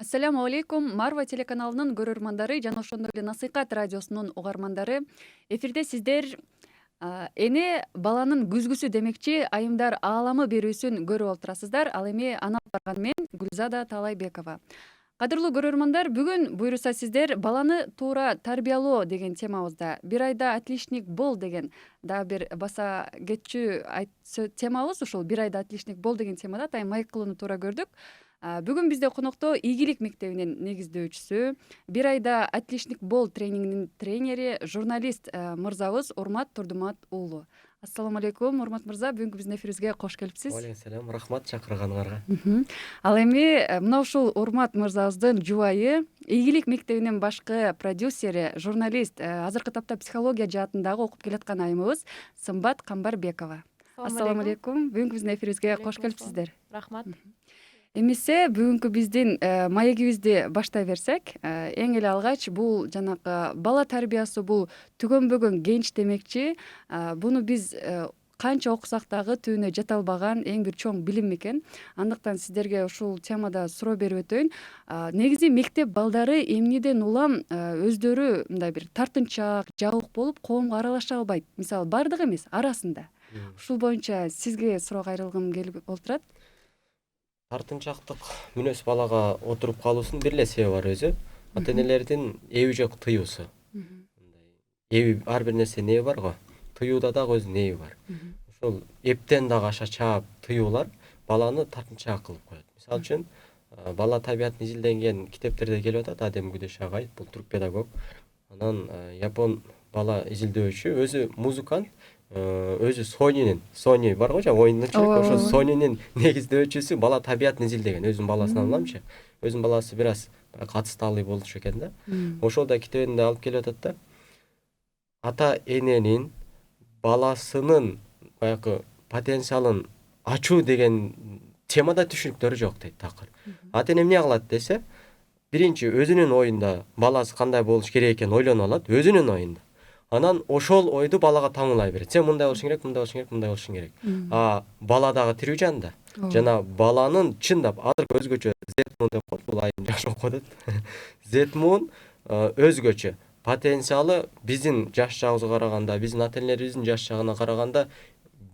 Ассаламу алейкум. Марва телеканалынын көрөрмандары жана ошондой эле Насыйкат радиосунун угармандары. Эфирде сиздер эне баланын күзгүсү демекчи айымдар ааламы берүүсүн көрүп отурасыздар. Ал эми аны алып барган мен Гүлзада Талайбекова. Кадырлуу көрөрмандар, бүгүн буюрса сиздер баланы туура тарбиялоо деген темабызда, бир айда отличник бол деген дагы бир баса кетчү темабыз ушул бир айда отличник бол деген темада атайын маек кылууну туура көрдүк. Бүгүн бизде конокто ийгилик мектебинин негиздөөчүсү, бир айда отличник бол тренингинин тренери, журналист мырзабыз Урмат Турдумат уулу. Ассаламу алейкум, Урмат мырза, бүгүнкү биздин эфирибизге кош келипсиз. Алейкум салам, рахмат чакырганыңарга. Ал эми мына ушул Урмат мырзабыздын жубайы, ийгилик мектебинин башкы продюсери, журналист, азыркы тапта психология жаатындагы окуп келаткан айымыбыз Сымбат Камбарбекова. Ассаламу алейкум, бүгүнкү биздин эфирибизге кош келипсиздер. Рахмат. Эмесе бүгүнкү биздин маегибизди баштай берсек, эң эле алгач бул жанагы бала тарбиясы, бул түгөнбөгөн кенч демекчи. Буну биз канча окусак дагы түбүнө жете албаган эң бир чоң билим экен. Андыктан сиздерге ушул темада суроо берип өтөйүн. Негизи мектеп балдары эмнеден улам өздөрү мындай бир тартынчаак, жабык болуп коомго аралаша албайт? Мисалы бардыгы эмес, арасында. Ушул боюнча сизге суроо кайрылгым келип олтурат. Тартынчактык мүнөз балага отуруп калуусунун бир эле себеби бар өзү. Ата-энелердин эби жок тыюусу. Эби ар бир нерсе эби бар го. Тыюуда дагы өзүнүн эби бар. Ошол эптен дагы аша чаап тыюулар баланы тартынчаак кылып коет. Мисалы үчүн бала табиятын изилдеген китептерде келип атат, Адем Гүдөш агай, бул түрк педагог. Анан япон бала изилдөөчү, өзү музыкант, өзү Сони бар го, жана оюнчулук, ошо Сонинин негиздөөчүсү бала табиятын изилдеген, өзүнүн баласынан уламчы. Өзүнүн баласы бир аз атысталый болчу экен да. Ошол да китебинде алып келип атат да. Ата-эненин баласынын баягы потенциалын ачуу деген темада түшүнүктөрү жок дейт такыр. Ата-эне эмне кылат десе, биринчи өзүнүн оюнда баласы кандай болуш керек экенин ойлонуп алат, өзүнүн оюнда. Анан ошол ойду балага таңуулай берет. Сен мындай болушуң керек, мындай болушуң керек, мындай болушуң керек. Бала дагы тирүү жанда. Жана баланын чындап азыр өзгөчө Зетмун деп коет, бул айым жакшы окуп атат. Зетмун өзгөчө потенциалы биздин жаш чагыбызга караганда, биздин ата-энелерибиздин жаш чагына караганда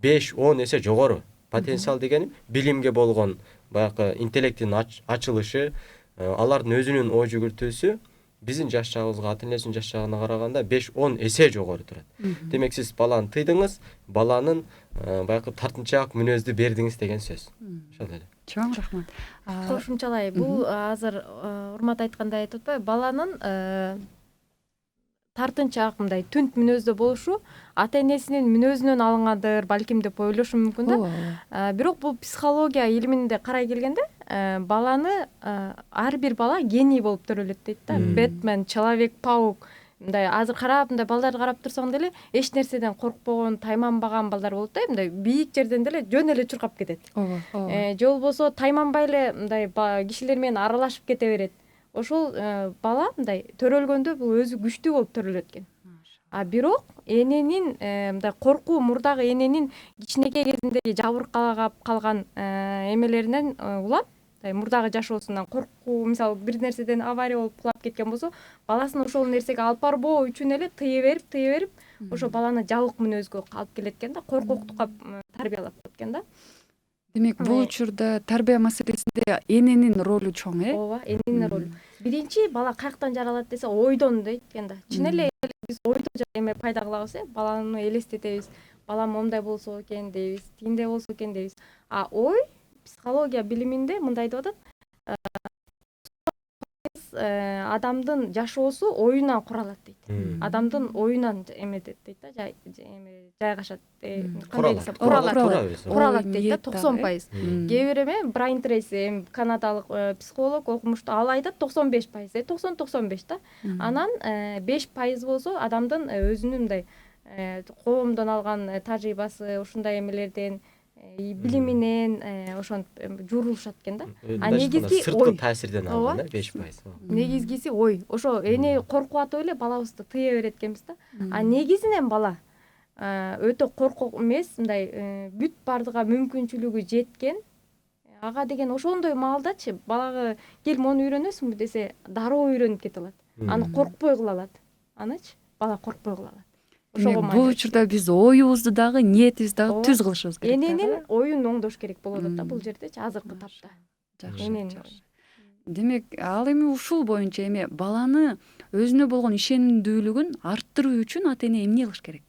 5-10 эсе жогору. Потенциал дегеним билимге болгон баягы интеллектин ачылышы, алардын өзүнүн ой жүгүртүүсү биздин жаш чагыбызга, ата-энелерибиздин жаш чагына караганда 5-10 эсе жогору турат. Демек сиз баланы тыйдыңыз, баланын баягы тартынчаак мүнөздү бердиңиз деген сөз. Ошол эле. Чоң рахмат. Кошумчалай, бул азыр Урмат айткандай айтып атпайбы, баланын тартынчаак мындай түнт мүнөздө болушу ата-энесинин мүнөзүнөн алынгандыр, балким деп ойлошум мүмкүн да. Бирок бул психология илиминде карай келгенде, баланы ар бир бала гений болуп төрөлөт дейт да. Бэтмен, Человек-паук, мындай азыр карап, мындай балдарды карап турсаң деле эч нерседен коркпогон, тайманбаган балдар болот да, мындай бийик жерден деле жөн эле чуркап кетет. Же болбосо тайманбай эле мындай кишилер менен аралашып кете берет. Ошол бала мындай төрөлгөндө бул өзү күчтүү болуп төрөлөт экен. Бирок эненин мындай коркуу, мурдагы эненин кичинекей кезиндеги жабыркалап калган эмелеринен улам, мурдагы жашоосунан коркуу, мисалы бир нерседен авария болуп кулап кеткен болсо, баласын ошол нерсеге алып барбоо үчүн эле тыя берип, ошо баланы жабык мүнөзгө алып келет экен да, коркуктукка тарбиялап коет экен да. Демек, бул учурда тарбия маселесинде эненин ролу чоң, Ооба, эненин ролу. Биринчи бала каяктан жаралат десе, ойдон дейт экен да. Чын эле биз ойдон эме пайда кылабыз, баланы элестетебиз. Балам момундай болсо экен дейбиз, тигиндей болсо экен дейбиз. Ой психология билиминде мындай деп атат. Адамдын жашоосу оюнан куралат дейт. Адамдын оюнан эметет дейт да, жайгашат. Кандай десем, куралат дейт да, 90%. Кээ бир Брайан Трейси, канадалык психолог окумушту, ал айтат 95%, 90-95 да. Анан 5% болсо адамдын өзүнүн мындай коомдон алган тажрыйбасы, ушундай эмелерден, билиминен ошентип журулушат экен да. Негизги сырткы таасирден алган 5%. Негизгиси ой. Ошо эне коркуп атып эле балабызды тыя берет экенбиз да. Негизинен бала өтө коркок эмес, мындай бүт бардыга мүмкүнчүлүгү жеткен, ага деген ошондой маалдачы балага кел мону үйрөнөсүңбү десе дароо үйрөнүп кете алат. Аны коркпой кыла алат. Анычы бала коркпой кыла алат. Демек бул учурда биз оюбузду дагы ниетибизди дагы түз кылышыбыз керек. Эненин оюн оңдош керек болуп атат да бул жердечи азыркы тапта. Жакшы. Демек ал эми ушул боюнча эми баланы өзүнө болгон ишенимдүүлүгүн арттыруу үчүн ата эне эмне кылыш керек?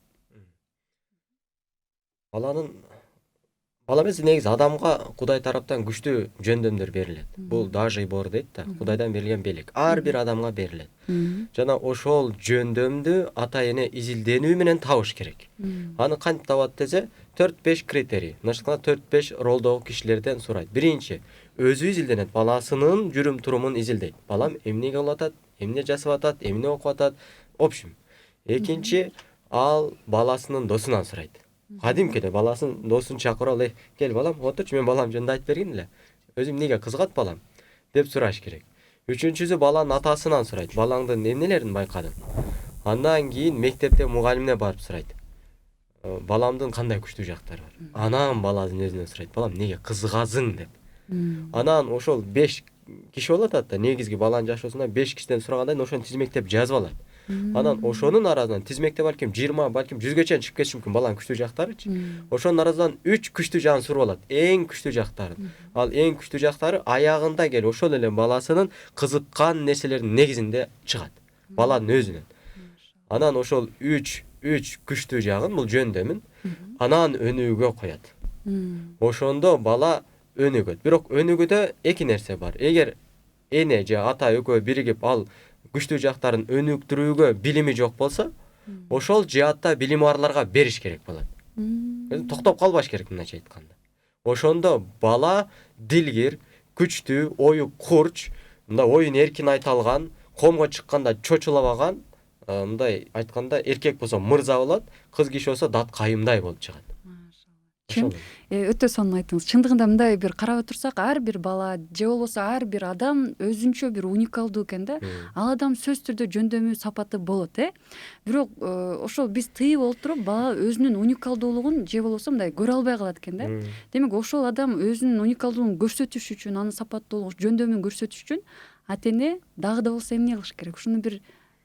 Бала эмес, негизи адамга Кудай тараптан күчтүү жөндөмдөр берилет. Бул даже бор дейт да, Кудайдан берилген белек. Ар бир адамга берилет. Жана ошол жөндөмдү ата эне изилденүү менен табыш керек. Аны кантип табат десе, 4-5 критерий. Мындайча айтканда 4-5 ролдогу кишилерден сурайт. Биринчи, өзү изилденет, баласынын жүрүм турумун изилдейт. Балам эмне кылып атат, эмне жасап атат, эмне окуп атат, общем. Экинчи, ал баласынын досунан сурайт. Кадимкиде баласын досун чакырып алып, кел балам, отурчу, мен балам жөнүндө айтып бергин эле. Өзүм эмнеге кызыгат балам деп сураш керек. Үчүнчүсү, баланын атасынан сурайт. Балаңдын эмнелерин байкадың? Андан кийин мектепте мугалимине барып сурайт. Баламдын кандай күчтүү жактары бар? Анан баланын өзүнөн сурайт. Балам, эмнеге кызыгасың деп. Анан ошол 5 киши болуп атат да, негизги баланын жашоосунда 5 кишиден сураганда ошону тизмектеп жазып алат. Анан ошонун арасынан тизмекте балким 20, балким 100гө чейин чыгып кетиши мүмкүн баланын күчтүү жактарычы. Ошонун арасынан 3 күчтүү жагын суруп алат. Эң күчтүү жактарын. Ал эң күчтүү жактары аягында келип ошол эле баласынын кызыккан нерселеринин негизинде чыгат. Баланын өзүнөн. Анан ошол 3 күчтүү жагын, бул жөндөмүн, анан өнүгүүгө коёт. Ошондо бала өнүгөт. Бирок өнүгүүдө эки нерсе бар. Эгер эне же ата экөө биригип ал күчтүү жактарын өнүктүрүүгө билими жок болсо, ошол жаатта билими барларга бериш керек болот. Токтоп калбаш керек, мындайча айтканда. Ошондо бала дилгир, күчтүү, ою курч, мындай оюн эркин айта алган, коомго чыкканда чочулабаган, мындай айтканда эркек болсо мырза болот, кыз киши болсо дат кайымдай болуп чыгат. Өтө сонун айттыңыз. Чындыгында мындай бир карап отурсак, ар бир бала же болбосо ар бир адам өзүнчө бир уникалдуу экен да. Ал адам сөзсүз түрдө жөндөмү, сапаты болот, Бирок ошол биз тыйып олтуруп, бала өзүнүн уникалдуулугун же болбосо мындай көрө албай калат экен да. Демек ошол адам өзүнүн уникалдуулугун көрсөтүш үчүн, анын сапаттуулугун, жөндөмүн көрсөтүш үчүн ата эне дагы да болсо эмне кылыш керек? Ушуну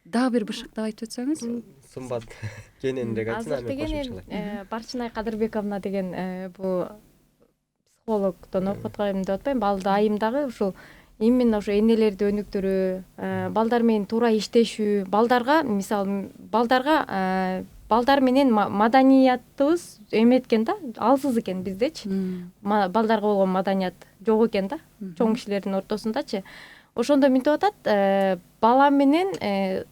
дагы бир бышыктап айтып өтсөңүз. Сымбат кененирээк айтсын, азыр деген Барчынай Кадырбековна деген бул психологдон окуп аткан деп атпайм, балды айымдагы ушул именно ошо энелерди өнүктүрүү, балдар менен туура иштешүү, балдарга мисалы балдар менен маданиятыбыз эметкен да, алсыз экен биздечи. Балдарга болгон маданият жок экен да, чоң кишилердин ортосундачы. Ошондо мынтип атат, бала менен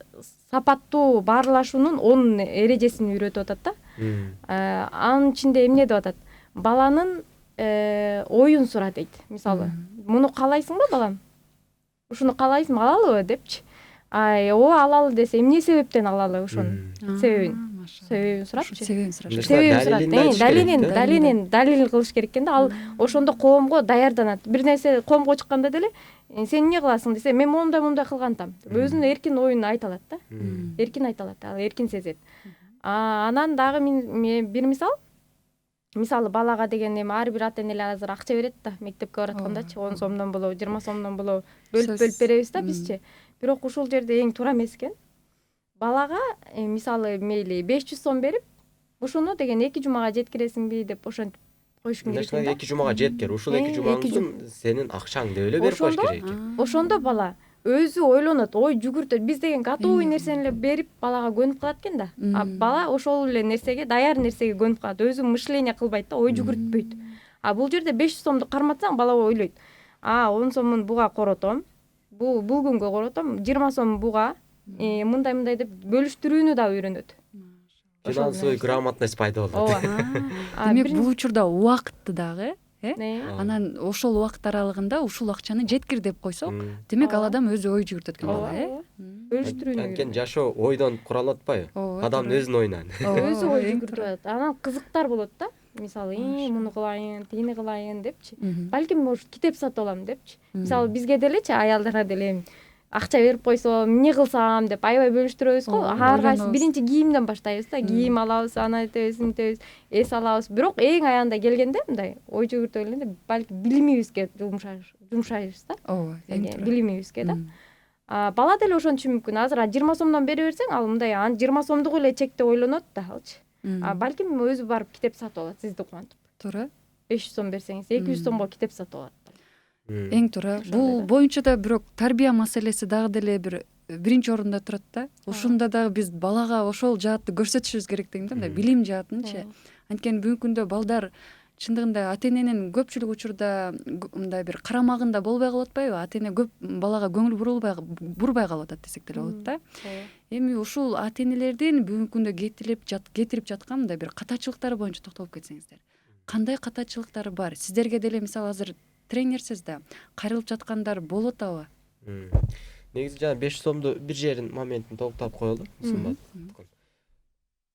сапаттуу баарлашуунун 10 эрежесин үйрөтүп атат да. Анын ичинде эмне деп атат? Баланын оюн сура дейт. Мисалы, муну каалайсыңбы балам? Ушуну каалайсыңбы, алалыбы депчи. Ооба алалы десе, эмне себептен алалы ошону? Себебин сурапчы. Себебин сурат. Далил кылыш керек экен да. Ал ошондо коомго даярданат. Бир нерсе коомго чыкканда деле, сен эмне кыласың десе, мен мондай кылгантам. Өзүнүн эркин оюн айта алат да. Эркин айта алат, ал эркин сезет. Анан дагы мен бир мисалы балага деген эми ар бир ата энелер азыр акча берет да, мектепке бараткандачы 10 сомдон болобу, 20 сомдон болобу бөлүп беребиз да бизчи. Бирок ушул жерде эң туура эмес экен. Балага мисалы мейли 500 сом берип, ошону деген 2 жумага жеткиресиңби деп ошентип коюш керек да. 2 жумага жеткир, ушул 2 жумаңдын сенин акчаң деп эле берип коюш керек. Ошондо бала өзү ойлонот, ой жүгүртөт. Биз деген готовый нерсени берип балага көнүп калат экен да. Бала ошол эле нерсеге, даяр нерсеге көнүп калат. Өзү мышление кылбайт да, ой жүгүртпөйт. Бул жерде 500 сомду карматсаң, бала ойлойт. 10 сомун буга коротом. Бул күнгө коротом, 20 сом буга, мындай деп бөлүштүрүүнү да үйрөнөт. Финансовый грамотность пайда болот. Демек бул учурда убакытты дагы анан ошол убакыт аралыгында ушул акчаны жеткир деп койсок, демек ал адам өзү ой жүгүртөт экен бала, бөлүштүрүүнү. Анткени жашоо ойдон куралып атпайбы? Адамдын өзүнүн оюнан. Өзү ой жүгүртөт. Анан кызыктар болот да. Мисалы, муну кылайын, тигини кылайын депчи. Балким может китеп сатып алам депчи. Мисалы, бизге делечи, аялдарга деле акча берип койсом эмне кылсам деп аябай бөлүштүрөбүз го. Ар кайсы ойлонобуз. биринчи кийимден баштайбыз да. Кийим алабыз, аны этебиз, эс алабыз. Бирок эң аягында келгенде мындай ой жүгүртө келгенде балки билимибизге жумшайбыз да. ооба, эң туура. Билимибизге да. Бала деле ошентиши мүмкүн. Азыр 20 сомдон бере берсең, ал мындай 20 сомдук эле чекте ойлонот да алчы. Балким өзү барып китеп сатып алат сизди кубантып. Туура. 500 сом берсеңиз 200 сомго китеп сатып алат. Эң туура. Бул боюнча да бирок тарбия маселеси дагы деле биринчи орунда турат да. Ушунда дагы биз балага ошол жаатты көрсөтүшүбүз керек дейм да, мындай билим жаатынчы. Анткени бүгүнкү күндө балдар чындыгында ата эненин көпчүлүк учурда мындай бир карамагында болбой калып атпайбы? Ата эне көп балага көңүл бурбай калып атат десек деле болот да. Эми ушул ата энелердин бүгүнкү күндө кетирип жаткан мындай бир катачылыктары боюнча токтолуп кетсеңиздер. Кандай катачылыктары бар? Сиздерге деле мисалы азыр тренерсиз да кайрылып жаткандар болот атабы? Негизи жана 5 сомду бир жерин моментин токтоп коелу.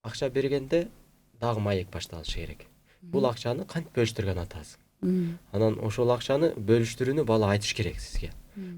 Акча бергенде дагы маек башталышы керек. Бул акчаны кантип бөлүштүргөн атасың? Анан ошол акчаны бөлүштүрүүнү бала айтыш керек сизге.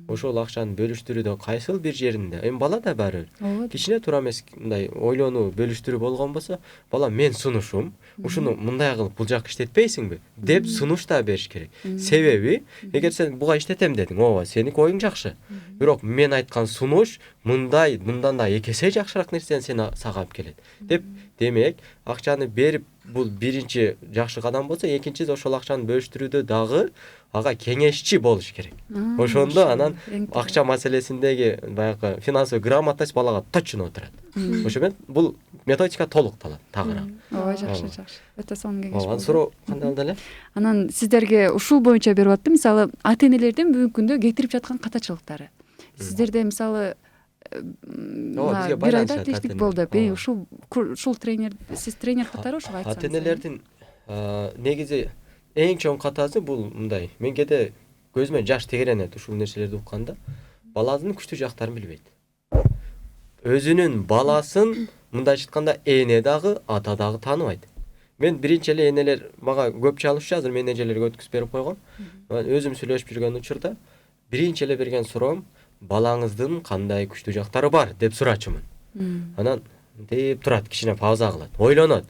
Ошол акчаны бөлүштүрүүдө кайсыл бир жеринде, эми бала да баары кичине туура эмес мындай ойлонуу бөлүштүрүү болгон болсо, бала мен сунушум, ушуну мындай кылып бул жакка иштетпейсиңби деп сунуш да бериш керек. Себеби, эгер сен буга иштетем дедиң, ооба, сенин оюң жакшы. Бирок мен айткан сунуш мындан да 2 эсе жакшыраак нерсени сага алып келет. Деп, демек, акчаны берип бул биринчи жакшы кадам болсо, экинчиси ошол акчаны бөлүштүрүүдө дагы ага кеңешчи болуш керек. Ошондо анан акча маселесиндеги баягы финансовый грамотность балага точно отурат. Ошо менен бул методика толукталат тагыраак. Ооба, жакшы. Өтө сонун кеңеш. Ооба, суроо кандай болду эле? Анан сиздерге ушул боюнча берип аттым. Мисалы, ата энелердин бүгүнкү күндө кетирип жаткан катачылыктары. Сиздерде мисалы бир айда тештик болду. Ушул тренер, сиз тренер катары ушуга айтсаңыз. Ата энелердин негизи эң чоң катасы бул мындай. Мен кээде көзүмө жаш тегеренет ушул нерселерди укканда. Баланын күчтүү жактарын билбейт. Өзүнүн баласын мындайча айтканда эне дагы, ата дагы тааныбайт. Мен биринчи эле энелер мага көп чалышчу, азыр менеджерлерге өткүзүп берип койгом. Өзүм сүйлөшүп жүргөн учурда биринчи эле берген суроом балаңыздын кандай күчтүү жактары бар деп сурачумун. Анан деп турат, кичине пауза кылат, ойлонот.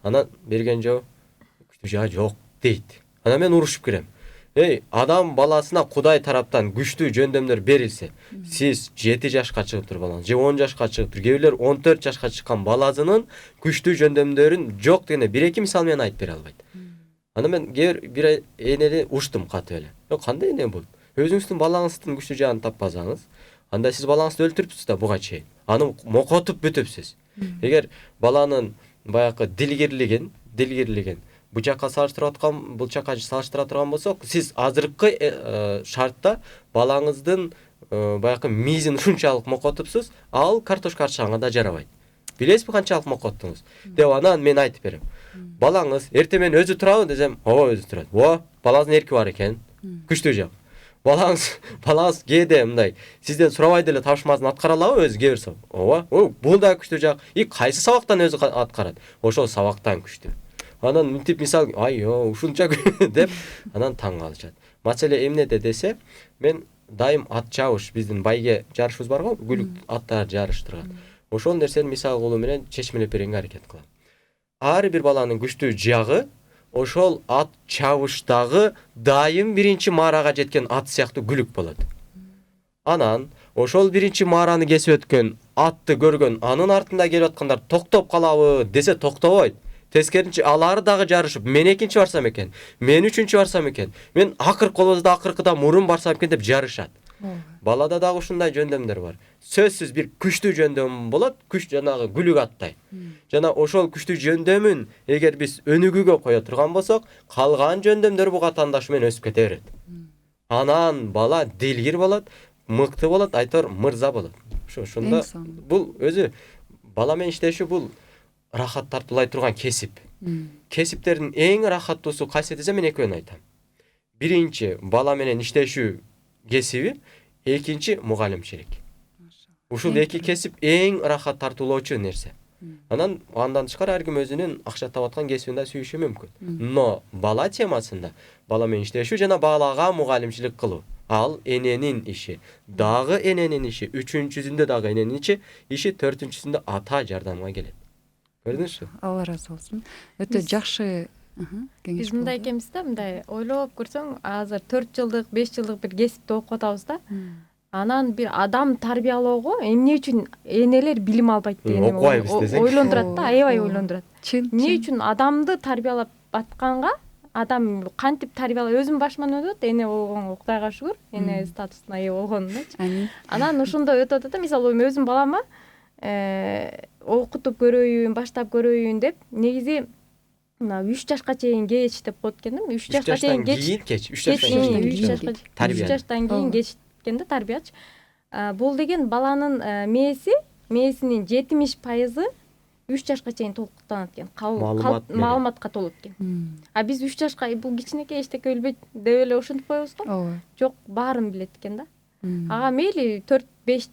Анан берген жооп күчтүү жагы жок дейт. Анан мен урушуп кирем. Адам баласына Кудай тараптан күчтүү жөндөмдөр берилсе, сиз 7 жашка чыгыптыр балаңыз, же 10 жашка чыгыптыр, кээ бирлер 14 жашка чыккан баласынын күчтүү жөндөмдөрүн жок дегенде 1-2 мисал менен айтып бере албайт. Анан мен бир энени уштум катып эле. Кандай эне бул? Өзүңүздүн балаңыздын күчтүү жагын таппасаңыз, анда сиз балаңызды өлтүрүпсүз да буга чейин. Аны мокотуп бүтүпсүз. Эгер баланын баягы дилгирлигин бул жакка салыштыра турган болсок, сиз азыркы шартта балаңыздын баягы мизин ушунчалык мокотупсуз, ал картошка арчаңа да жарабайт. Билесизби канчалык мокоттуңуз? Деп анан мен айтып берем. Балаңыз эртең менен өзү турабы десем, ооба өзү турат. Балаңыздын эрки бар экен. Күчтүү жак. Балаңыз кээде мындай сизден сурабай деле тапшырмасын аткара алабы өзү кээ бирсе? Ооба. Бул да күчтүү жак. Кайсы сабактан өзү аткарат? Ошол сабактан күчтүү. Анан мынтип мисал, ушунча деп анан таң калышат. Маселе эмнеде десе, мен дайым ат чабыш, биздин байге жарышыбыз бар го, күлүк аттар жарыштырган. Ошол нерсени мисал кылуу менен чечмелеп беренге аракет кылам. Ар бир баланын күчтүү жагы ошол ат чабыштагы дайым биринчи маарага жеткен ат сыяктуу күлүк болот. Анан ошол биринчи маараны кесип өткөн атты көргөн анын артында келип аткандар токтоп калабы десе токтобойт. Тескеринче алары дагы жарышып, мен экинчи барсам экен, мен үчүнчү барсам экен, мен акыркы болбосо акыркыда мурун барсам экен деп жарышат. Балада дагы ушундай жөндөмдөр бар. Сөзсүз бир күчтүү жөндөм болот, күч жанагы күлүк аттай. Жана ошол күчтүү жөндөмүн эгер биз өнүгүүгө кое турган болсок, калган жөндөмдөр буга тандаш менен өсүп кете берет. Анан бала дилгир болот, мыкты болот, айтор мырза болот. Ошондо бул өзү бала менен иштешүү бул рахат тартуулай турган кесип. Кесиптердин эң рахаттуусу кайсы десе мен экөөнү айтам. Биринчи бала менен иштешүү кесиби, экинчи мугалимчилик. Ушул эки кесип эң рахат тартуулоочу нерсе. Андан тышкары ар ким өзүнүн акча таап аткан кесибин да сүйүшү мүмкүн. Но бала темасында бала менен иштешүү жана балага мугалимчилик кылуу. Al enenин işi. Dagы enenин işi. Üçüncüsünde dagы enenин işi. Төртүнчүсүндө ата жардамга келет. Көрдүңүзбү? Алла ыраазы болсун. Өтө жакшы кеңеш Биз мындай болду. экенбиз да, мындай ойлоп көрсөң, азыр 4 жылдык, 5 жылдык бир кесипти окуп атабыз да. Анан бир адам тарбиялоого эмне үчүн энелер билим албайт деген Окубайбыз десең. ойлондурат да, аябай ойлондурат. Чын. Эмне үчүн адамды тарбиялап атканга адам кантип тарбиялап өзүм башыман өтөт, эне болгонго Кудайга шүгүр, эне статусуна ээ болгонумдачы. Амин. Анан ошондой өтүп атат да, мисалы өзүм балама окутуп көрөйүн, баштап көрөйүн деп, негизи мына 3 жашка чейин кеч деп коет экенмин. 3 жашка чейин кеч. 3 жаштан кийин. Тарбия. 3 жаштан кийин кеч экен да тарбиячы. Бул деген баланын мээсинин 70% 3 жашка чейин толуктанат экен. Маалыматка толот экен. А биз 3 жашка бул кичинекей эчтеке билбейт деп эле ошентип коебуз го. Ооба. Жок, баарын билет экен да. Ага мейли 4-5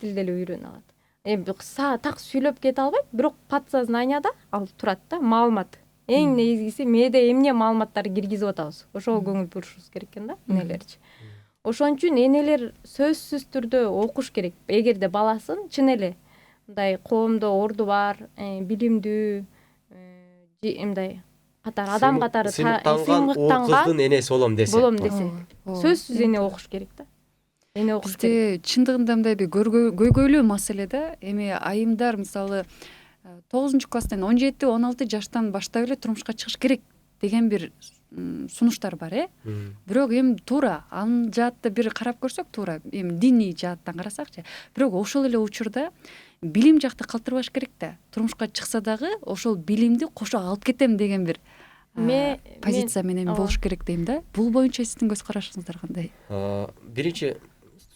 тилди эле үйрөнүп алат. Так сүйлөп кете албайт, бирок подсознанияда ал турат да, маалымат. Эң негизгиси мээде эмне маалыматтарды киргизип атабыз. Ошого көңүл бурушубуз керек экен да, энелерчи. Ошон үчүн энелер сөзсүз түрдө окуш керек. Эгерде баласын чын эле мындай коомдо орду бар, билимдүү, мындай катары адам катары сыймыктанган кыздын энеси болом десе. Сөзсүз эне окуш керек да. Эне окуш керек. Бизде чындыгында мындай бир көйгөйлүү маселе да. Эми айымдар мисалы 9-класстан 17-16 жаштан баштап эле турмушка чыгыш керек деген бир сунуштар бар, Бирок эми туура, ал жаатта бир карап көрсөк туура, эми диний жааттан карасакчы. Бирок ошол эле учурда билим жакты калтырбаш керек да. Турмушка чыкса дагы ошол билимди кошо алып кетем деген бир позиция менен болуш керек дейм да. Бул боюнча сиздин көз карашыңыздар кандай? Биринчи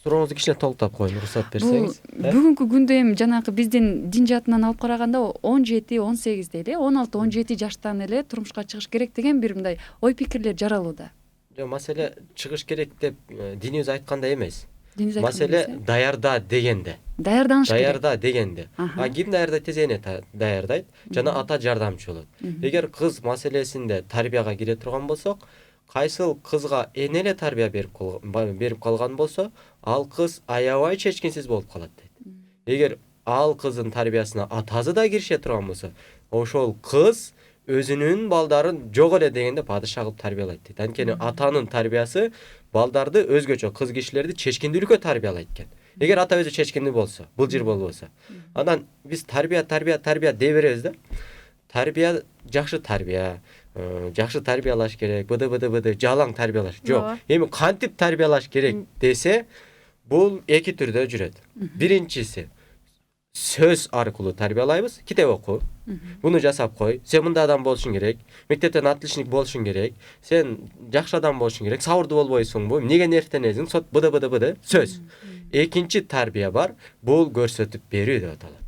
сурооңузду кичине толуктап коеюн, уруксат берсеңиз. Бүгүнкү күндө эми жанагы биздин дин жаатынан алып караганда 17-18 эле, 16-17 жаштан эле турмушка чыгыш керек деген бир мындай ой пикирлер жаралууда. Жок, маселе чыгыш керек деп динибиз айткандай эмес. Маселе даярда дегенде. Даярданыш керек. Даярда дегенде. Ким даярдайт десе эне даярдайт жана ата жардамчы болот. Эгер кыз маселесинде тарбияга кире турган болсок, кайсыл кызга эне эле тарбия берип калган болсо, ал кыз аябай чечкинсиз болуп калат дейт. Эгер ал кыздын тарбиясына атасы да киреше турган болсо, ошол кыз өзүнүн балдарын жок эле дегенде падыша кылып тарбиялайт дейт. Анткени атанын тарбиясы балдарды өзгөчө кыз кишилерди чечкиндүүлүккө тарбиялайт экен. Эгер ата өзү чечкиндүү болсо, былжыр болбосо. Анан биз тарбия дей беребиз да. Тарбия жакшы тарбиялаш керек, быды жалаң тарбиялаш. Жок. Эми кантип тарбиялаш керек десе, бул эки түрдө жүрөт. Биринчиси сөз аркылуу тарбиялайбыз, китеп оку. Буну жасап кой. Сен мындай адам болушуң керек. Мектептен отличник болушуң керек. Сен жакшы адам болушуң керек. Сабырдуу болбойсуңбу? Эмнеге нервтенесиң? Сот быды. Сөз. Экинчи тарбия бар. Бул көрсөтүп берүү деп аталат.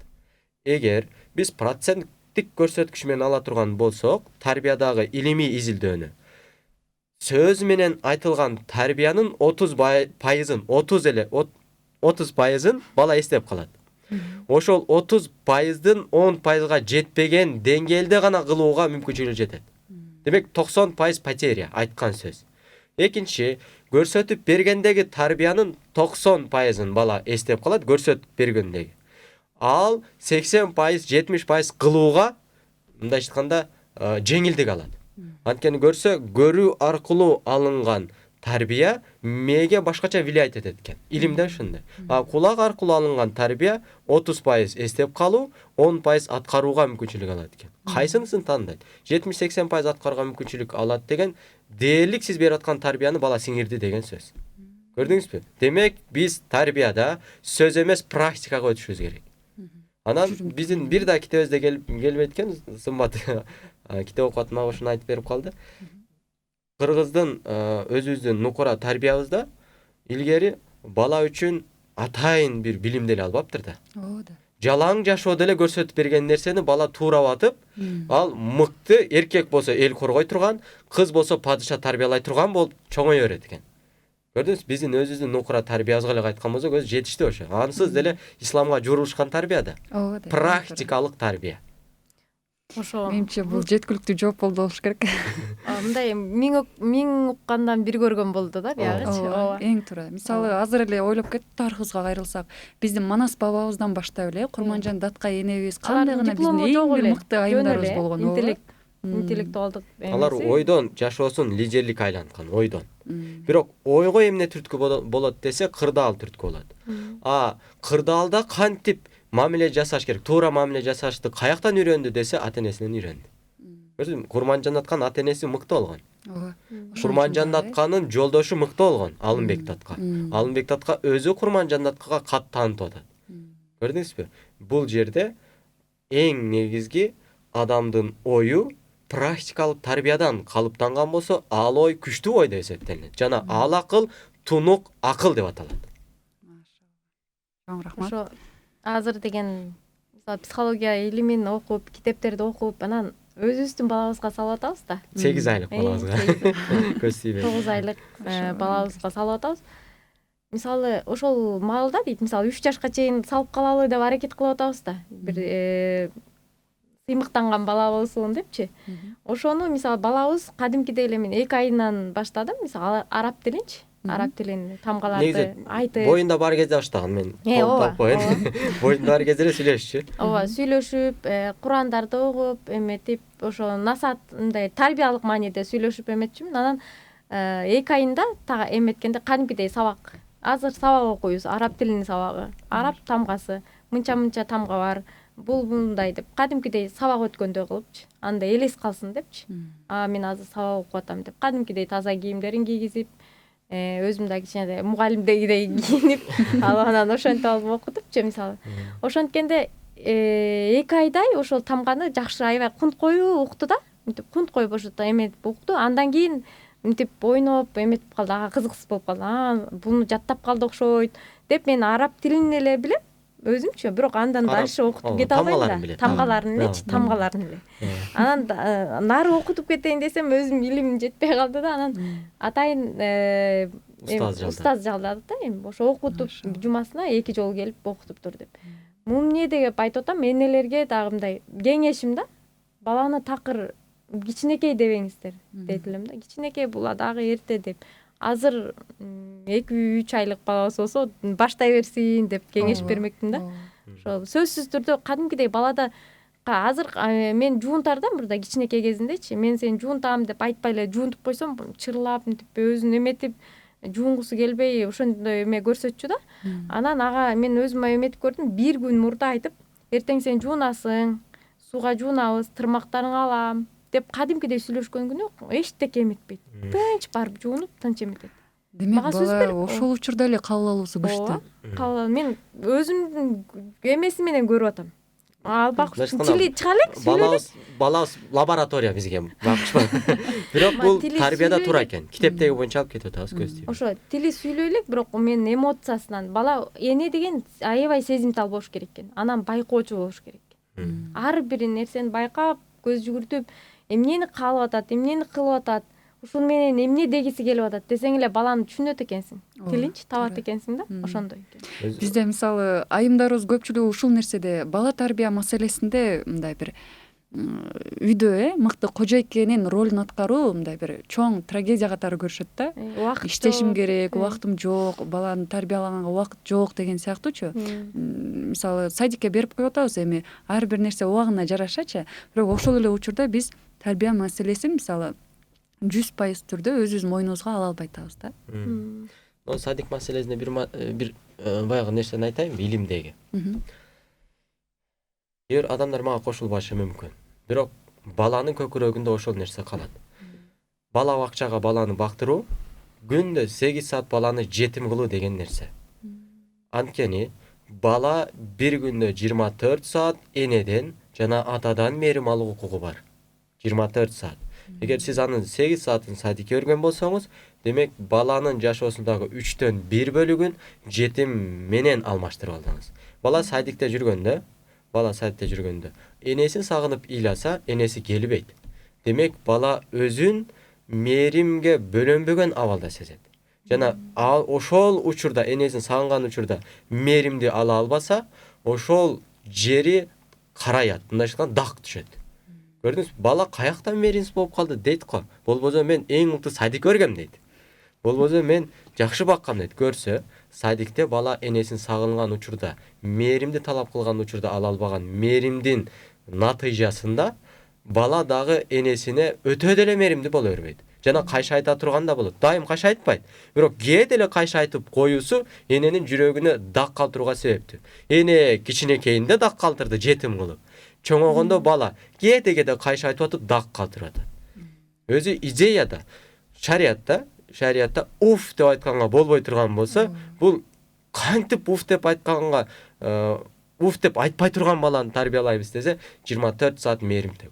Эгер биз проценттик көрсөткүч менен ала турган болсок, тарбиядагы илимий изилдөөнү сөз менен айтылган тарбиянын 30% бала эстеп калат. Ошол 30%дын 10%га жетпеген деңгээлде гана кылууга мүмкүнчүлүк жетет. Демек 90% потеря айткан сөз. Экинчи, көрсөтүп бергендеги тарбиянын 90%ын бала эстеп калат, көрсөтүп бергендеги. Ал 80%, 70% кылууга мындай айтканда жеңилдик алат. Анткени көрүү аркылуу алынган тарбия мээге башкача влиять этет экен. Илимде ушундай. Кулак аркылуу алынган тарбия 30% эстеп калуу, 10% аткарууга мүмкүнчүлүк алат экен. Кайсынысын тандайт? 70-80% аткарууга мүмкүнчүлүк алат деген дээрлик сиз берип аткан тарбияны бала сиңирди деген сөз. Көрдүңүзбү? Демек биз тарбияда сөз эмес практикага өтүшүбүз керек. Анан биздин бир да китебибизде келбейт экен, сымбат китеп окуп атмак ушуну айтып берип калды. Кыргыздын өзүбүздүн нукура тарбиябызда илгери бала үчүн атайын бир билим деле албаптыр да. Ооба. Жалаң жашоо деле көрсөтүп берген нерсени бала туура батып, ал мыкты эркек болсо эл коргой турган, кыз болсо падыша тарбиялай турган болуп чоңое берет экен. Көрдүңүз, биздин өзүбүздүн нукура тарбиябызга эле айткан болсок, өзү жетишти ошо. Ансыз деле исламга журулушкан тарбия да. Практикалык тарбия. ошо Менимче бул жеткиликтүү жооп болуш керек. мындай миң уккандан бир көргөн болду да биягычы. Ооба, эң туура. Мисалы азыр эле ойлоп кеттим, тарыхыбызга кайрылсак, биздин Манас бабабыздан баштап эле Курманжан Датка энебиз кандай гана биздин эң бир мыкты айымдарыбыз болгон. Интеллектуалдык Алар ойдон жашоосун лидерлик айланткан, ойдон. Бирок ойго эмне түрткү болот десе, кырдаал түрткү болот. Кырдаалда кантип мамиле жасаш керек, туура мамиле жасашты каяктан үйрөндү десе, ата-энесинен үйрөндү. Көрдүңбү? Курманжан Датканын ата-энеси мыкты болгон. Ооба. Курманжан Датканын жолдошу мыкты болгон, Алымбек Датка. Алымбек Датка өзү Курманжан Даткага кат таанытып атат. Көрдүңүзбү? Бул жерде эң негизги адамдын ою практикалык тарбиядан калыптанган болсо, ал ой күчтүү ой деп эсептелет. Жана ал акыл тунук акыл деп аталат. Чоң рахмат. ошо азыр деген мисалы психология илимин окуп, китептерди окуп, анан өзүбүздүн балабызга салып атабыз да. 8 айлык балабызга. Көз тийбей. 9 айлык балабызга салып атабыз. Мисалы ошол маалда дейт, мисалы 3 жашка чейин салып калалы деп аракет кылып атабыз да. Бир сыймыктанган бала болсун депчи. Ошону мисалы балабыз кадимкидей эле мен 2 айынан баштадым. Мисалы араб тилинчи. Араб тилин тамгаларды айтып. Боюнда бар кезде баштаган мен. Ооба. Боюнда бар кезде эле сүйлөшчү. Ооба, сүйлөшүп, Курандарды окуп, эметип, ошо насаат мындай тарбиялык мааниде сүйлөшүп эметчүмүн. Анан 2 айында так эметкенде кадимкидей сабак. Азыр сабак окуйбуз, араб тилинин сабагы. Араб тамгасы, мынча тамга бар. Бул мындай деп кадимкидей сабак өткөндөй кылыпчы. Анда элес калсын депчи. Мен азыр сабак окуп атам деп кадимкидей таза кийимдерин кийгизип, өзүм да кичине мугалимдегидей кийинип, анан ошентип алып окутупчу мисалы. Ошенткенде 2 айдай ошол тамганы жакшы аябай кунт коюу укту да. Мынтип кунт коюп ошо эметип укту. Андан кийин мынтип ойноп эметип калды, ага кызыксыз болуп калды. Буну жаттап калды окшойт деп мен араб тилин эле билем. Өзүмчө, бирок андан дальше окутуп кете албайм да. Тамгаларын эле. Анан нары окутуп кетейин десем, өзүм илимим жетпей калды да. Анан атайын устаз жалдады да. Эми ошо окутуп жумасына 2 жолу келип окутуп тур деп. Эмне деп айтып атам, энелерге дагы мындай кеңешим да. Баланы такыр кичинекей дебеңиздер дейт элем да. Кичинекей бул дагы эрте деп. Азыр 2-3 айлык балабыз болсо баштай берсин деп кеңеш бермекмин да. Ошол сөзсүз түрдө кадимкидей балада азыр мен жуунтардам мурда кичинекей кезиндечи. Мен сени жуунтам деп айтпай эле жуунтуп койсом, чырлап мынтип өзүн эметип жуунгусу келбей ошондой эме көрсөтчү да. Анан ага мен өзүм эметип көрдүм. 1 күн мурда айтып, эртең сен жуунасың, сууга жуунабыз, тырмактарыңы алам деп кадимкидей сүйлөшкөн күнү эчтеке эметпейт. Тынч барып жуунуп, тынч эметет. Демек бала ошол учурда эле кабыл алуусу күчтүү. Мен өзүмдүн эмеси менен көрүп атам. Албак тили чыга элек сүйлөйт. Балабыз лаборатория бизге бакышпа. Бирок бул тарбияда туура экен. Китептеги боюнча алып кетип атабыз көз тийбей. Ошо тили сүйлөй элек, бирок мен эмоциясынан бала эне деген аябай сезимтал болуш керек экен. Анан байкоочу болуш керек. Ар бир нерсени байкап, көз жүгүртүп, эмнени каалап атат, эмнени кылып атат, ушун менен эмне дегиси келип атат десең эле баланы түшүнөт экенсиң. Тилинчи табат экенсиң да, ошондой экен. Бизде мисалы айымдарыбыз көпчүлүгү ушул нерседе бала тарбия маселесинде мындай бир үйдө мыкты кожойкенин ролун аткаруу мындай бир чоң трагедия катары көрүшөт да. Иштешим керек, убактым жок, баланы тарбиялаганга убакыт жок деген сыяктуучу. Мисалы садикке берип коюп атабыз, эми ар бир нерсе убагына жарашачы. Бирок ошол эле учурда биз тарбия маселесин мисалы 100% түрдө өзүбүздүн мойнубузга ала албай атабыз да. Садик маселесине бир баягы нерсени айтайынбы, илимдеги. Эгер адамдар мага кошулбашы мүмкүн. Бирок баланын көкүрөгүндө ошол нерсе калат. Бала бакчага баланы бактыруу күндө 8 саат баланы жетим кылуу деген нерсе. Анткени бала бир күндө 24 саат энеден жана атадан мерим алуу укугу бар. 24 саат. Эгер сиз анын 8 саатын садикке өргөн болсоңуз, демек баланын жашоосундагы 3төн 1 бөлүгүн жетим менен алмаштырып алдыңыз. Бала садикте жүргөндө энесин сагынып ыйласа, энеси келбейт. Демек бала өзүн меримге бөлөнбөгөн абалда сезет. Жана ошол учурда энесин сагынган учурда меримди ала албаса, ошол жери караят, мындайча айтканда дак түшөт. Көрдүңүзбү? Бала каяктан мээринсиз болуп калды дейт го. Болбосо мен эң мыкты садик көргөм дейт. Болбосо мен жакшы баккам дейт. Көрсө, садикте бала энесин сагынган учурда, мээримди талап кылган учурда ала албаган мээримдин натыйжасында бала дагы энесине өтө деле мээримдүү боло бербейт. Жана кайшы айта турганда болот. Дайым кайшы айтпайт. Бирок кээ деле кайшы айтып коюусу эненин жүрөгүнө дак калтырууга себептүү. Эне кичинекейинде дак калтырды жетим кылып. Чоңойгондо бала кээ дегеде кайшы айтып атып дак калтырып атат. Өзү идеяда, шариятта уф деп айтканга болбой турган болсо, бул кантип уф деп айтканга уф деп айтпай турган баланы тарбиялайбыз десе, 24 саат мээрим тек.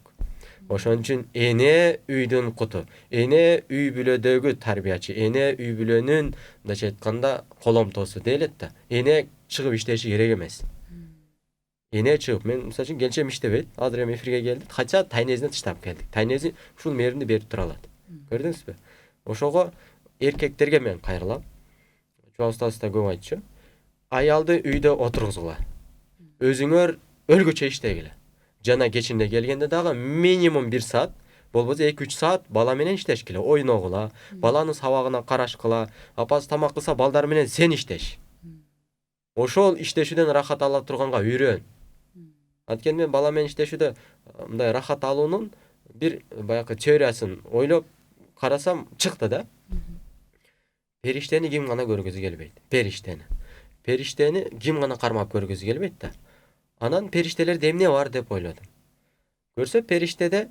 Ошон үчүн эне үйдүн куту, эне үй бүлөдөгү тарбиячы, эне үй бүлөнүн мындайча айтканда коломтосу дейлет да. Эне чыгып иштеши керек эмес. Эне чыгып, мен мисалы үчүн келчем иштебейт, азыр эми эфирге келди. Кача тайнезине таштап келдик. Тайнези ушул мээримди берип тура алат. Көрдүңүзбү? Ошого эркектерге мен кайрылам. Жуа устаз да көп айтчу. Аялды үйдө отургузгула. Өзүңөр өлгүчө иштегиле. Жана кечинде келгенде дагы минимум 1 саат, болбосо 2-3 саат бала менен иштешкиле, ойногула, баланын сабагына карашкыла, апасы тамак кылса балдар менен сен иштеш. Ошол иштешүүдөн рахат ала турганга үйрөн. Анткени мен бала менен иштешүүдө мындай рахат алуунун бир баягы теориясын ойлоп карасам чыкты да. Периштени ким гана көргүзү келбейт. Периштени ким гана кармап көргүзү келбейт да. Анан периштелерде эмне бар деп ойлодум. Көрсө периштеде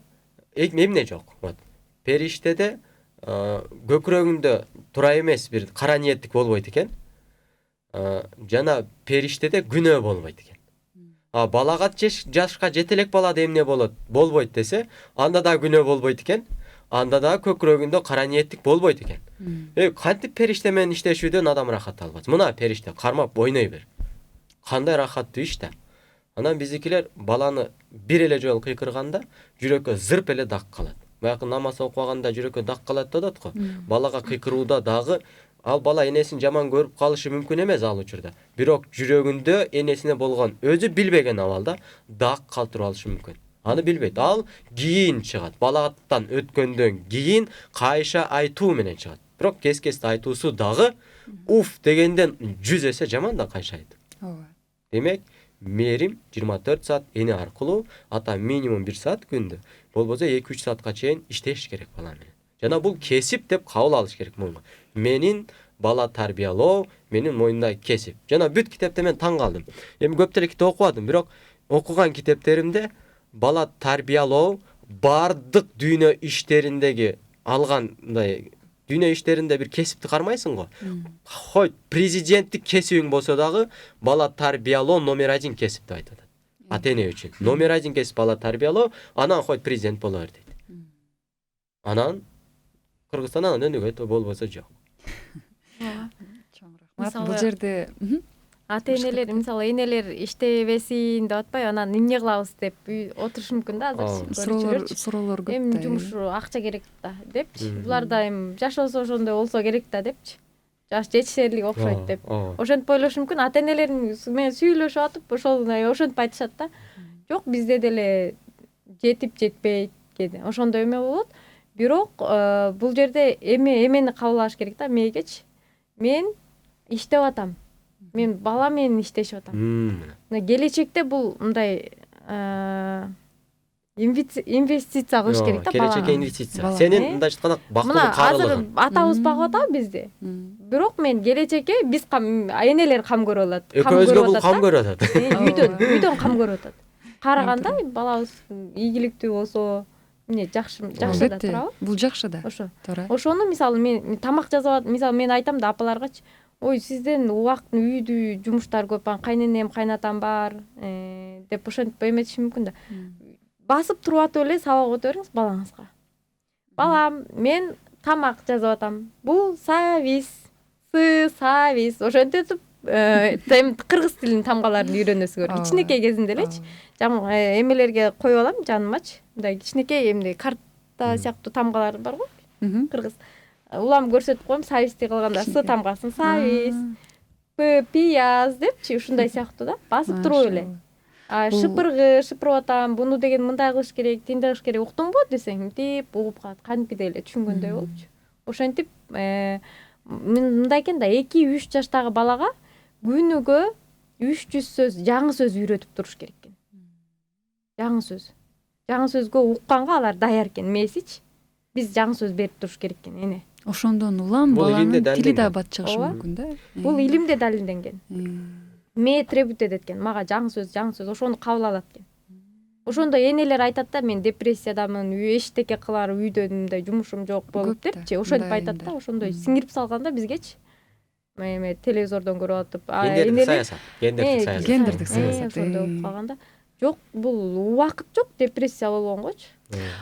эмне жок. Вот. Периштеде көкүрөгүндө тура эмес бир кара ниеттик болбойт экен. Жана периштеде күнөө болбойт экен. Балага жашка жете элек балада эмне болбойт десе, анда да күнөө болбойт экен. Анда да көкүрөгүндө кара ниеттик болбойт экен. Кантип периште менен иштешүүдөн адам рахат албайт. Мына периште кармап ойной бер. Кандай рахаттуу иш да. Анан биздикилер баланы бир эле жолу кыйкырганда жүрөккө зырп эле дак калат. Баягы намаз окуганда жүрөккө дак калат дедат го. Балага кыйкырууда дагы ал бала энесин жаман көрүп калышы мүмкүн эмес ал учурда. Бирок жүрөгүндө энесине болгон өзү билбеген абалда дак калтырып алышы мүмкүн. Аны билбейт. Ал кийин чыгат. Балаттан өткөндөн кийин кайша айтуу менен чыгат. Бирок кес-кесте айтуусу дагы уф дегенден 100 эсе жаман да кайша айтып. Ооба. Демек, мээрим 24 саат эне аркылуу, ата минимум 1 саат күндө. Болбосо 2-3 саатка чейин иштеш керек бала менен. Жана бул кесип деп кабыл алыш керек муну. Менин бала тарбиялоо, менин мойнумда кесип. Жана бүт китепте мен таң калдым. Эми көп деле китеп окубадым, бирок окуган китептеримде бала тарбиялоо бардык дүйнө иштериндеги алгандай дүйнө иштеринде бир кесипти кармайсың го. Хой президенттик кесибиң болсо дагы бала тарбиялоо номер 1 кесип деп айтат. Ата-эне үчүн номер 1 кесип бала тарбиялоо, анан хой президент боло бер дейт. Анан Кыргызстандан өнүгөт болбосо жок. Чоң рахмат. Бул жерде ата-энелер, мисалы энелер иштебесин деп атпай, анан эмне кылабыз деп отурушу мүмкүн да азыр. Суроолор көп. Эми жумуш акча керек да депчи. Булар да эми жашоосу ошондой болсо керек да депчи. Жаш жетишерлик окшойт деп. Ошентип ойлошу мүмкүн. Ата-энелер менен сүйлөшүп атып, ошентип айтышат да. Жок, бизде деле жетип жетпейт кээде. Ошондой эме болот. Бирок бул жерде эмени кабыл алыш керек да, мейгечи. Мен иштеп атам. Мен бала менен иштешип атам. Келечекте бул мындай инвестиция кылыш керек да балага. Келечекке инвестиция. Сенин мындай айтканда бакылуу карылыгың. Азыр атабыз багып атабы бизди. Бирок мен келечекке биз энелер кам көрүп алат. Экөөбүзгө бул кам көрүп атат. Үйдөн кам көрүп атат. Караганда балабыз ийгиликтүү болсо, эмне жакшы да турабы? Бул жакшы да. Туура. Ошону мисалы мен тамак жасап, мисалы мен айтам да апаларгачы, ой, сизден убакыт үйдүү жумуштар көп, кайненем, кайнатам бар, деп ошентип эметиши мүмкүн да. Басып туруп атып эле сабак өтө бериңиз балаңызга. Балам, мен тамак жасап атам. Бул сабиз, сабиз. Ошентип кыргыз тилинин тамгаларын үйрөнөсү керек. Кичинекей кезинде элечи. Эмелерге коюп алам жанымачы. Мындай кичинекей эмне карта сыяктуу тамгалар бар го. Кыргыз. Улам көрсөтүп коем, сабизди кылганда с тамгасын сабиз, п пияз депчи, ушундай сыяктуу да. Басып туруп эле. шыпырып атам, буну деген мындай кылыш керек, тиндей кылыш керек, уктуңбу десең мынтип угуп калат, кадимкидей эле түшүнгөндөй болупчу. Ошентип мындай экен да, 2-3 жаштагы балага күнүгө 300 сөз, жаңы сөз үйрөтүп туруш керек экен. Жаңы сөз. Жаңы сөзгө укканга алар даяр экен, эмесичи. Биз жаңы сөз берип туруш керек экен, эне. Ошондон улам Бул баланын илимде тили да далилденген. бат чыгышы Ооба. мүмкүн да. Бул илимде далилденген. Ме требует этет экен, мага жаңы сөз, ошону кабыл алат экен. Ошондо энелер айтат да, мен депрессиядамын, эчтеке кылар, үйдө мындай жумушум жок болуп Көп да, депчи, ошентип мындай айтат да, адамдар. ошондой сиңирип салганда бизгечи. Эме телевизордон көрүп атып, Гендердик саясат. Гендердик саясат. Гендердик саясат. ошондой болуп калганда. Жок, бул убакыт жок депрессия болгонгочу.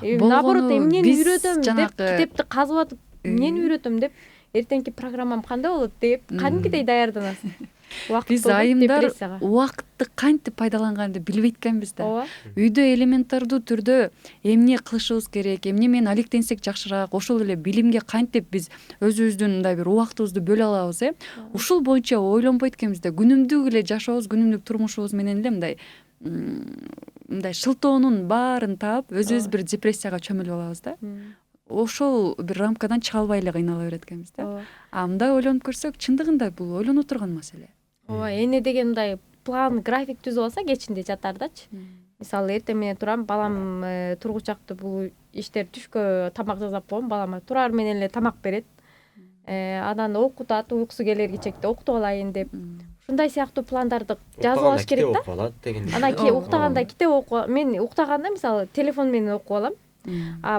Болгону Наоборот, эмнени биз үйрөтөм деп жанакы- китепти казып атып, эмнени үйрөтөм деп, эртеңки программам кандай болот деп, кадимкидей даярданасың. Убакыт Биз болбойт айымдар депрессияга. убакытты кантип пайдаланганды билбейт экенбиз да. Ооба. Үйдө элементардуу түрдө эмне кылышыбыз керек, эмне менен алектенсек жакшыраак, ошол эле билимге кантип биз өзүбүздүн мындай бир убактыбызды бөлө алабыз, ушул боюнча ойлонбойт экенбиз да. Күнүмдүк эле жашообуз, күнүмдүк турмушубуз менен эле мындай шылтоонун баарын таап, өзүбүз бир депрессияга чөмүлүп алабыз да. Ошол бир рамкадан чыга албай эле кыйнала берет экенбиз да. Ооба. Мындай ойлонуп көрсөк, чындыгында бул ойлоно турган маселе. Ооба, эне деген мындай план, график түзүп алса кечинде жатардачы. Мисалы, эртең менен турам, балам тургучакты бул иштер түшкө тамак жасап коем, балама турар менен эле тамак берет. Анан окутат, уйкусу келерги чекте окутуп алайын деп. Ушундай сыяктуу пландарды жазып алыш керек да. Окуп алат деген. Анан уктаганда китеп окуп, мен уктаганда мисалы телефон менен окуп алам.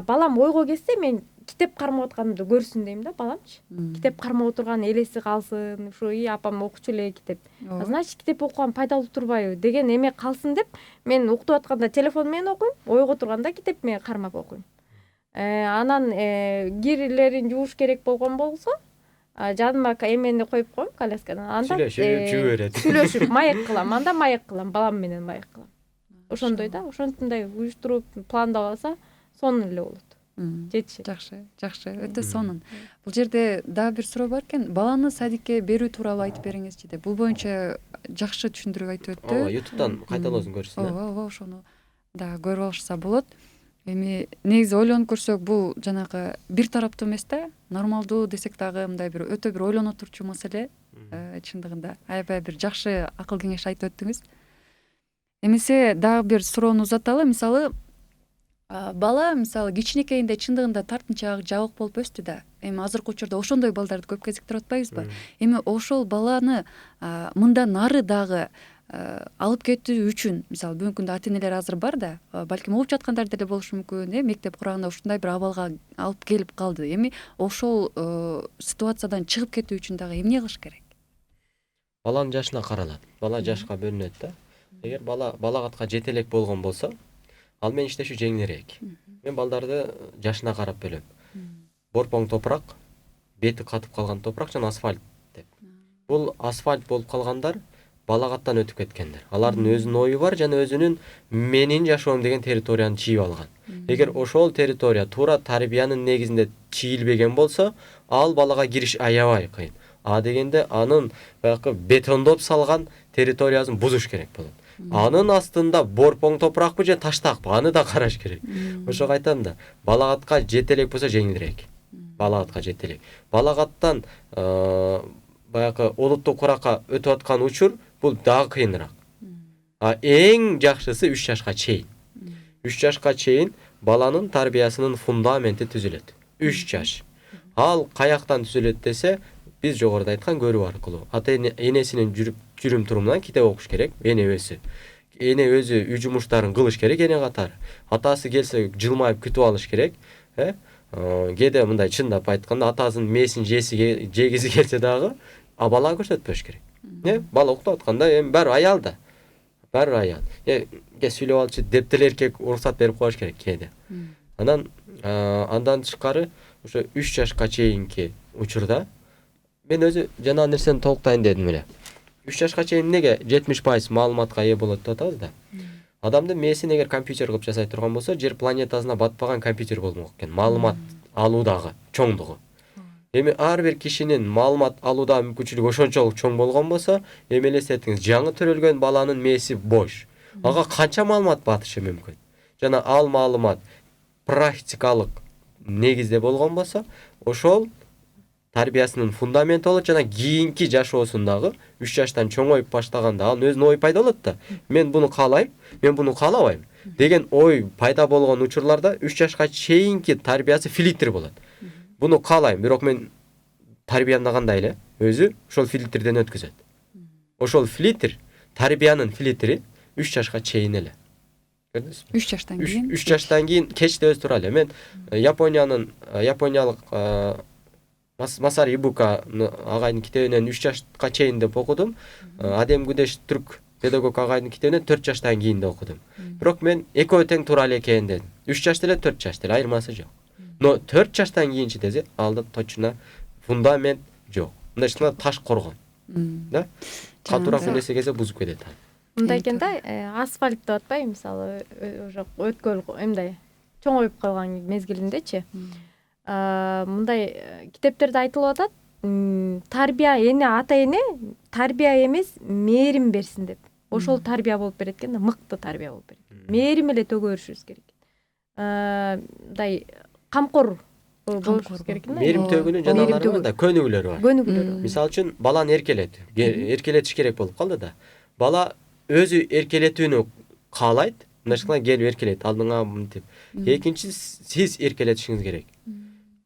Балам ойго келсе, мен китеп кармап атканымды көрсүн дейм да, баламчы. Китеп кармап отурган элеси калсын, ушу апам окучу эле китеп. Значит, китеп окуган пайдалуу турбайбы деген эме калсын деп, мен уктуп атканда телефон менен окуйм, ойго турганда китеп менен кармап окуйм. Анан кирлерин жууш керек болгон болсо, жаныма эмени коюп коем, коляскадан. Анда Сүйлөшүп, жуу берет. Сүйлөшүп маек кылам, анда маек кылам, балам менен маек кылам. Ошондой да, ошондой уюштуруп пландап алса, сонун эле болот. Жетишет. Жакшы, өтө сонун. Бул жерде дагы бир суроо бар экен. Баланы садикке берүү тууралуу айтып бериңизчи деп. Бул боюнча жакшы түшүндүрүп айтып өттү. Ооба, YouTube'дан кайталоосун көрсүн. Ооба, ошону дагы көрүп алышса болот. Эми негизи ойлонуп көрсөк, бул жанагы бир тараптуу эмес да, нормалдуу десек дагы мындай бир өтө бир ойлоно турчу маселе. Чындыгында аябай бир жакшы акыл кеңеш айтып өттүңүз. Эмесе дагы бир суроону узаталы. Мисалы, бала мисалы кичинекейинде чындыгында тартынчаак, жабык болуп өстү да. Эми азыркы учурда ошондой балдарды көп кезиктирип атпайбызбы? Эми ошол баланы мындан ары дагы алып кетүү үчүн, мисалы бүгүнкү күндө ата-энелер азыр бар да, балким угуп жаткандар деле болушу мүмкүн, мектеп кураганда ушундай бир абалга алып келип калды. Эми ошол ситуациядан чыгып кетүү үчүн дагы эмне кылыш керек? Баланын жашына каралат. Бала жашка бөлүнөт да. Эгер бала балагатка жете элек болгон болсо, ал менен иштешүү жеңилирээк. Мен балдарды жашына карап бөлөм. Борпоң топурак, бети катып калган топурак жана асфальт деп. Бул асфальт болуп калгандар балагаттан өтүп кеткендер. Алардын өзүнүн ою бар жана өзүнүн менин жашоом деген территорияны чийип алган. Эгер ошол территория туура тарбиянын негизинде чийилбеген болсо, ал балага кириш аябай кыйын. Дегенде анын баягы бетондоп салган территориясын бузуш керек болот. Анын астында борпоң топуракпы же таштакпы, аны да караш керек. Ошого айтам да, балагатка жете элек болсо жеңилирээк. Балагатка жете элек. Балагаттан баягы олуттуу куракка өтүп аткан учур бул дагы кыйыныраак. Эң жакшысы 3 жашка чейин. 3 жашка чейин баланын тарбиясынын фундаменти түзүлөт. 3 жаш. Ал каяктан түзүлөт десе, биз жогоруда айткан көрүү аркылуу. Энесинин жүрүм турумунан китеп окуш керек, эне өзү үй жумуштарын кылыш керек эне катары. Атасы келсе жылмайып күтүп алыш керек, кээде мындай чындап айтканда атасынын мээсин жегиси келсе дагы бала көрсөтпөш керек. Бала уктап атканда эми баары аял да. Баары аял. Сүйлөп алчы деп деле эркек уруксат берип коюш керек кээде. Андан тышкары ошо 3 жашка чейинки учурда мен өзү жана нерсени толуктайын дедим эле. 3 жашка чейин эмнеге 70% маалыматка ээ болот деп атабыз да. Адамдын мээсин эгер компьютер кылып жасай турган болсо, жер планетасына батпаган компьютер болмок экен. Маалымат алуудагы чоңдугу. Эми ар бир кишинин маалымат алуудагы мүмкүнчүлүгү ошончолук чоң болгон болсо, эми элестетиңиз, жаңы төрөлгөн баланын мээси бош. ага канча маалымат батышы мүмкүн. Жана ал маалымат практикалык негизде болгон болсо, ошол тарбиясынын фундаменти болот жана кийинки жашоосундагы 3 жаштан чоңоюп баштаганда ал өзүнүн ой пайда болот да. Мен буну каалайм, мен буну каалабайм деген ой пайда болгон учурларда 3 жашка чейинки тарбиясы фильтр болот. Буну каалайм, бирок мен тарбиямда кандай эле өзү ошол фильтрден өткөзөт. Ошол фильтр, тарбиянын фильтри 3 жашка чейин эле. Көрдүңүзбү? 3 жаштан кийин. 3 жаштан кийин кечте өз тура эле. Мен япониялык Масари Ибука агайдын китебинен 3 жашка чейин деп окудум. Адем Гудеш түрк педагог агайдын китебинен 4 жаштан кийин деп окудум. Бирок мен экөө тең туура эле экен дедим. 3 жаш деле 4 жаш деле айырмасы жок. Но 4 жаштан кийинчи десе, алда точно фундамент жок. Мындайча таш коргон. Да? Катуураак нерсе келсе бузуп кетет. Мындай экен да, асфальт деп атпайбы, мисалы, уже өткөл эмдай чоңоюп калган мезгилиндечи. Мындай китептерде айтылып атат, тарбия эне ата эне тарбия эмес, мээрим берсин деп. Ошол тарбия болуп берет экен да, мыкты тарбия болуп берет. Мээрим эле төгө беришибиз керек. Мындай камкор болушубуз керек да. Мээрим төгүүнүн жанагылары бар да, көнүгүүлөрү бар. Көнүгүүлөр бар. Мисалы үчүн баланы эркелетиш керек болуп калды да. Бала өзү эркелетүүнү каалайт, мындайча келип эркелейт алдыңа мынтип. Экинчи сиз эркелетишиңиз керек.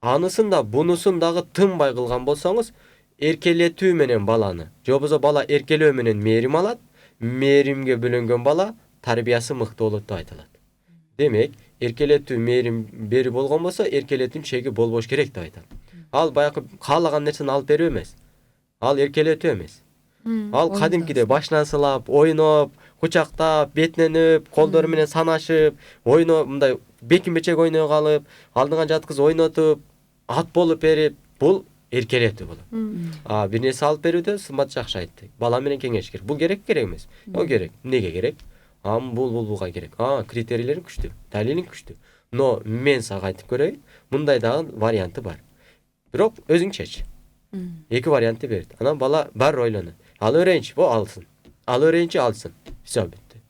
Анысын да бунусун дагы тынбай кылган болсоңуз, эркелетүү менен баланы, же болбосо бала эркелөө менен мээрим алат, мээримге бөлөнгөн бала тарбиясы мыкты болот деп айтылат. Демек, эркелетүү мээрим бери болгон болсо, эркелетүүнүн чеги болбош керек деп айтат. Ал баягы каалаган нерсени алып берүү эмес. Ал эркелетүү эмес. Ал кадимкиде башынан сылап, ойноп, кучактап, бетинен өп, колдору менен санашып, ойноп, мындай бекин-бечек ойной калып, алдыңа жаткызып ойнотуп, ат болуп берип, бул эркелетүү болот. Бир нерсе алып берүүдө Сымбат жакшы айтты. Бала менен кеңеш керек. Бул керек эмес. О керек. Эмнеге керек? Буга керек. Критерийлери күчтүү, далилиң күчтүү. Но мен сага айтып көрөйүн, мындай дагы варианты бар. Бирок өзүң чеч. Эки вариантты берет. Анан бала бар ойлонот. Ал öğrenci bu alsın. Ал öğrenci alsın. Все бүтті.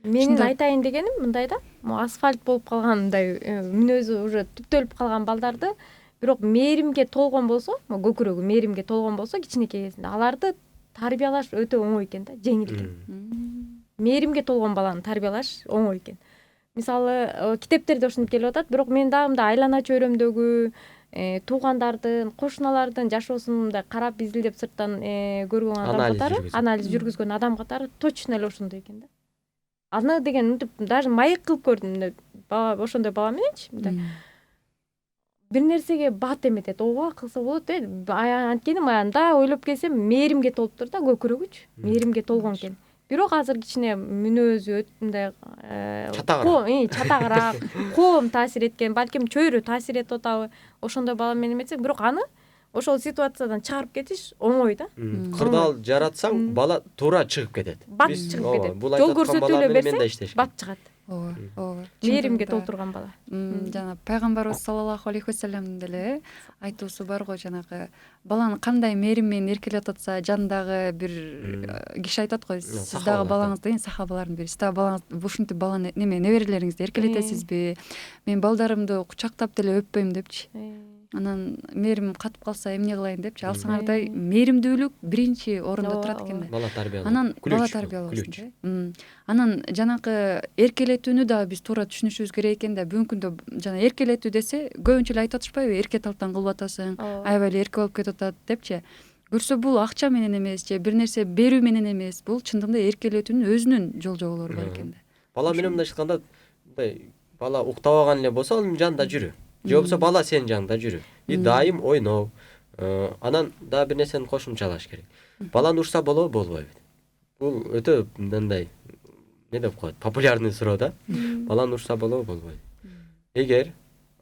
Менин айтайын дегеним мындай да, асфальт болуп калган мындай мүнөзү уже түптөлүп калган балдарды, бирок мээримге толгон болсо, көкүрөгү мээримге толгон болсо кичинекей кезинде, аларды тарбиялаш өтө оңой экен да, жеңил экен. Мээримге толгон баланы тарбиялаш оңой экен. Мисалы, китептерде ушинтип келип атат, бирок мен дагы мындай айлана чөйрөмдөгү туугандардын, кошуналардын жашоосун мындай карап изилдеп сырттан көргөн адам катары, анализ жүргүзгөн адам катары точно эле ошондой экен да. Аны деген мынтип даже маек кылып көрдүм, ошондой бала мененчи, мындай бир нерсеге бат эметет, ооба кылса болот дейт. Анткени анда ойлоп келсем, мээримге толуптур да, көкүрөгүчү, мээримге толгон экен. Бирок азыр кичине мүнөзү мындай чатагыраак, коом таасир эткен, балким чөйрө таасир этип атабы, ошондой бала менен эметсек, бирок аны ошол ситуациядан чыгарып кетиш оңой да. Кырдаал жаратсаң, бала туура чыгып кетет. Бат чыгып кетет. Жол көрсөтүү эле берсең, бат чыгат. Ооба. Мээримге толтурган бала. Жана пайгамбарыбыз саллаллаху алейхи вассаламдын деле айтуусу бар го, жанагы баланы кандай мээрим менен эркелетип атса, жандагы бир киши айтат го, сиз дагы балаңызды, сахабалардын бири, сиз дагы балаңыз ушинтип баланы неберелериңизди эркелетесизби? Мен балдарымды кучактап деле өппөйм депчи. Анан мээрим катып калса эмне кылайын депчи. Алсаңардай мээримдүүлүк биринчи орунда турат экен да. Бала тарбиялоо. Анан бала тарбиялоо. Анан жанагы эркелетүүнү да биз туура түшүнүшүбүз керек экен да. Бүгүнкү күндө жана эркелетүү десе, көбүнчө эле айтып атышпайбы, эрке талтан кылып атасың, аябай эле эрке болуп кетип атат депчи. Көрсө бул акча менен эмес, же бир нерсе берүү менен эмес, бул чындыгында эркелетүүнүн өзүнүн жол жоболору бар экен да. Бала менен мындай айтканда, бала уктабаган эле болсо, анын жанында жүрү. Же болбосо бала сенин жаныңда жүрү. И дайым ойноо. Анан да бир нерсени кошумчалаш керек. Баланы урса болобу, болбойбу? Бул өтө мындай не деп коет, популярный суроо да. Баланы урса болобу, болбойбу? Эгер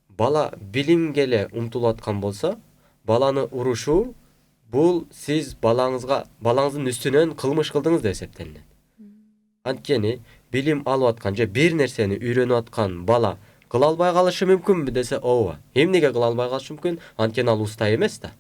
бала билимге эле умтулуп аткан болсо, баланы урушуу бул сиз балаңыздын үстүнөн кылмыш кылдыңыз деп эсептелинет. Анткени билим алып аткан же бир нерсени үйрөнүп аткан бала кыла албай калышы мүмкүнбү десе, ооба. Эмнеге кыла албай калышы мүмкүн? Анткени ал уста эмес да.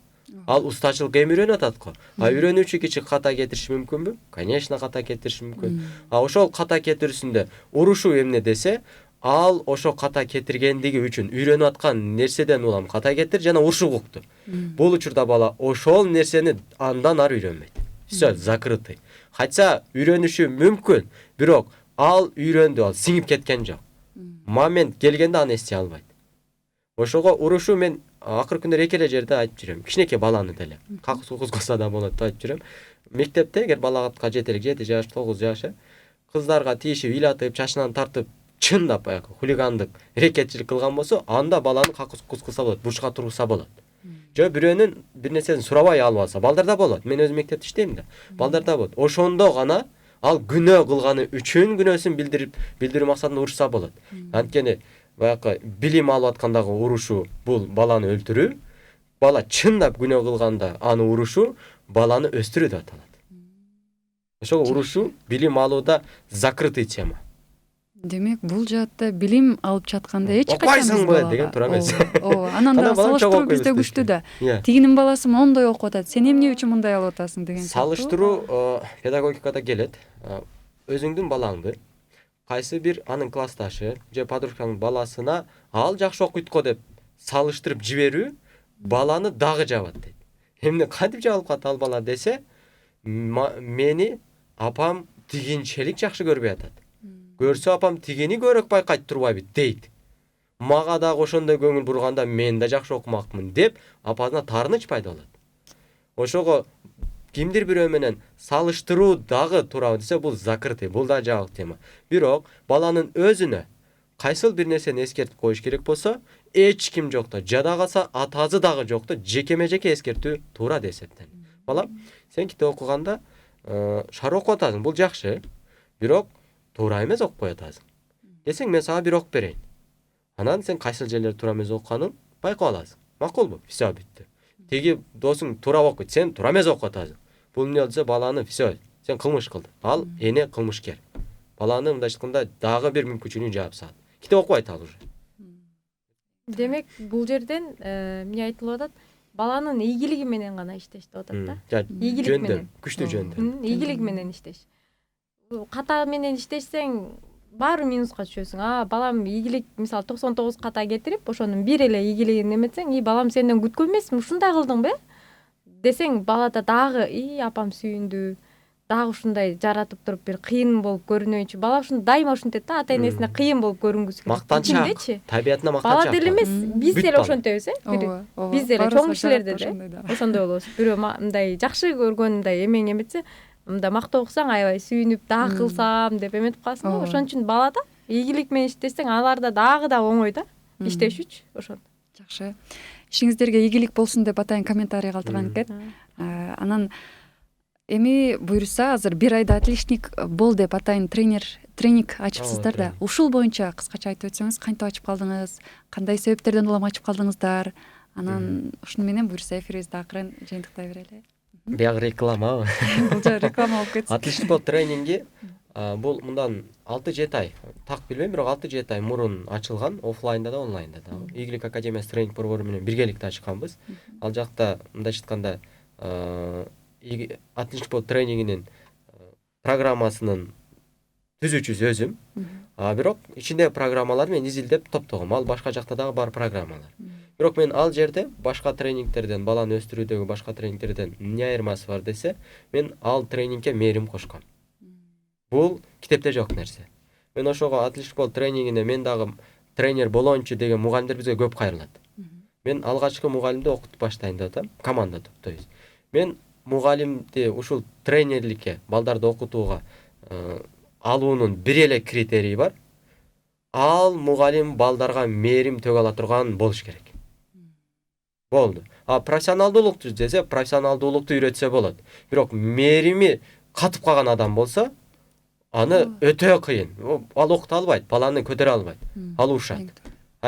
Ал устачылык эми үйрөнүп атат го. Үйрөнүүчү киши ката кетириши мүмкүнбү? Конечно, ката кетириши мүмкүн. Ошол ката кетирүүсүндө урушуу эмне десе, ал ошо ката кетиргендиги үчүн үйрөнүп аткан нерседен улам ката кетир жана урушуу укукту. Бул учурда бала ошол нерсени андан ары үйрөнбөйт. Всё, закрытый. Хотя үйрөнүшү мүмкүн, бирок ал үйрөндү, ал сиңип кеткен жок. Момент келгенде аны эстей албайт. Ошого урушуу мен акыркы күндөр эки эле жерде айтып жүрөм. Кичинекей баланы деле. Какус кузгаса да болот деп айтып жүрөм. Мектепте эгер балага жетелик 7 жаш, 9 жаш, кыздарга тиешип, ыйлатып, чачынан тартып, чындап баягы хулигандык, рекетчилик кылган болсо, анда баланы какус кузгаса болот, бурчка тургузса болот. Жо бирөөнүн бир нерсесин сурабай алып алса, балдарда болот. Мен өзүм мектепте иштейм да. Балдарда болот. Ошондо гана ал күнөө кылганы үчүн күнөөсүн билдирүү максатында урушса болот. Анткени баягы билим алып аткандагы урушуу бул баланы өлтүрүү, бала чындап күнөө кылганда аны урушуу баланы өстүрүү деп аталат. Ошого урушуу билим алууда закрытый тема. Демек, бул жаатта билим алып жатканда эч качан окуйсуңбу деген туура эмес. Анан да салыштыруу бизде күчтүү да. Тигинин баласы мондой окуп атат, сен эмне үчүн мындай алып атасың деген. Салыштыруу педагогикада келет. Өзүңдүн балаңды кайсы бир анын классташы же подружканын баласына ал жакшы окуйт го деп салыштырып жиберүү баланы дагы жабат дейт. Эмне кантип жабылып калат ал бала десе, мени апам тигинчелик жакшы көрбөй атат. Көрсө апам тигини көрөк байкайт турбайбы дейт. Мага дагы ошондой көңүл бурганда мен да жакшы окумакмын деп апасына таарыныч пайда болот. Ошого кимдир бирөө менен салыштыруу дагы туурабы десе, бул закрытый, бул да жабык тема. Бирок баланын өзүнө кайсыл бир нерсени эскертип коюш керек болсо, эч ким жокто, жада калса атасы дагы жокто, жеке эскертүү туура деп эсептейм. Балам, сен китеп окуганда шар окуп атасың, бул жакшы. Бирок туура эмес окупай атасың. Десең, мен сага бир окуп берейин. Анан сен кайсыл жерлерди туура эмес окуганын байкап аласың. Макулбу? Всё бүттү. Теги досуң туура окуйт, сен туура эмес окуп атасың. Бул эмне болсо баланы всё, сен кылмыш кылдың. Ал эне кылмышкер. Баланы мындай айтканда дагы бир мүмкүнчүлүгүн жаап салат. Китеп окубайт ал уже. Демек, бул жерден эмне айтылып атат? Баланын ийгилиги менен гана иштеш деп атат да. Ийгилик менен. Күчтүү жөндө. Ийгилик менен иштеш. Ката менен иштешсең, баары минуска түшөсүң. Балам ийгилик, мисалы 99 ката кетирип, ошонун бир эле ийгилигин эметсең, балам сенден күткөн эмесмин, ушундай кылдыңбы? Десең, балада дагы, апам сүйүндү, дагы ушундай жаратып туруп бир кыйын болуп көрүнөйүнчү. Бала ушуну дайыма ушинтет да, ата энесине кыйын болуп көрүнгүсү келет. Мактанчак. Табиятына мактанчак. Бала деле эмес, биз деле ошентебиз, Биз деле чоң кишилерде ошондой болобуз. Бирөө мындай жакшы көргөн мындай эмең эметсе, мында мактоо окусаң, аябай сүйүнүп, дагы кылсам деп эметип каласың го. Ошон үчүн балада ийгилик менен иштесең, аларда дагы да оңой да иштешүүчү. Ошон. Жакшы. Ишиңиздерге ийгилик болсун деп атайын комментарий калтырган экен. Анан эми буюрса, азыр бир айда отличник бол деп атайын тренинг ачыпсыздар да. Ушул боюнча кыскача айтып өтсөңүз, кантип ачып калдыңыз, кандай себептерден улам ачып калдыңыздар? Анан ушуну менен буюрса эфирибизди акырын жыйынтыктай берели. Биягы рекламабы? Бул жа реклама болуп кетсин. Отличник бол тренинги бул мындан 6-7 ай, так билбейм, бирок 6-7 ай мурун ачылган, офлайнда да, онлайнда да. Ийгилик академиясы тренинг борбору менен биргеликте ачканбыз. Ал жакта мындайча айтканда отличник бол тренингинин программасынын түзүүчүсү өзүм. Бирок ичиндеги программаларды мен изилдеп топтогом. Ал башка жакта дагы бар программалар. Бирок мен ал жерде башка тренингтерден, баланы өстүрүүдөгү башка тренингтерден эмне айырмасы бар десе, мен ал тренингке мээрим кошком. Бул китепте жок нерсе. Мен ошого отличник бол тренингине мен дагы тренер болоончу деген мугалимдер бизге көп кайрылат. Мен алгачкы мугалимди окутуп баштайын деп атам, команда топтойбуз. Мен мугалимди ушул тренерликке, балдарды окутууга алуунун бир эле критерийи бар. Ал мугалим балдарга мээрим төгө ала турган болуш керек. Болду. Профессионалдуулукту десе, профессионалдуулукту үйрөтсө болот. Бирок мээрими катып калган адам болсо, аны өтө кыйын. Ал окута албайт, баланы көтөрө албайт. Ал ушат.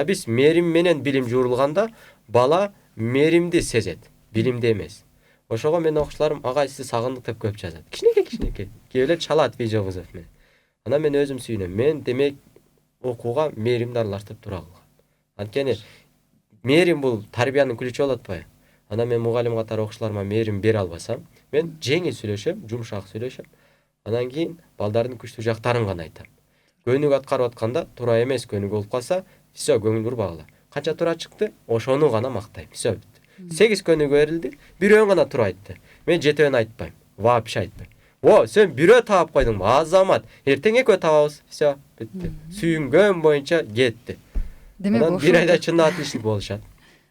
Биз мээрим менен билим жуурулганда, бала мээримди сезет, билимди эмес. Ошого менин окуучуларым агай сизди сагындык деп көп жазат. Кичинекей. Кээ чалат видео кызып менен. Анан мен өзүм сүйүнөм. Мен демек окууга мээримди аралаштырып тура кылгам. Анткени мээрим бул тарбиянын ключу болот атпайбы? Анан мен мугалим катары окуучуларыма мээрим бере албасам, мен жеңил сүйлөшөм, жумшак сүйлөшөм. Анан кийин балдардын күчтүү жактарын гана айтам. Көнүк аткарып атканда туура эмес көнүк болуп калса, все, көңүл бурбагыла. Канча туура чыкты, ошону гана мактайм. Все. 8 көнүк берилди, бирөөн гана туура айтты. Мен жетөөнү айтпайм. Вообще айтпайм. О, сен бирөө таап койдуңбу? Азамат, эртең экөө табабыз. Все, бүттү. Сүйүнгөн боюнча кетти. Анан бир айда чындап атличник болушат.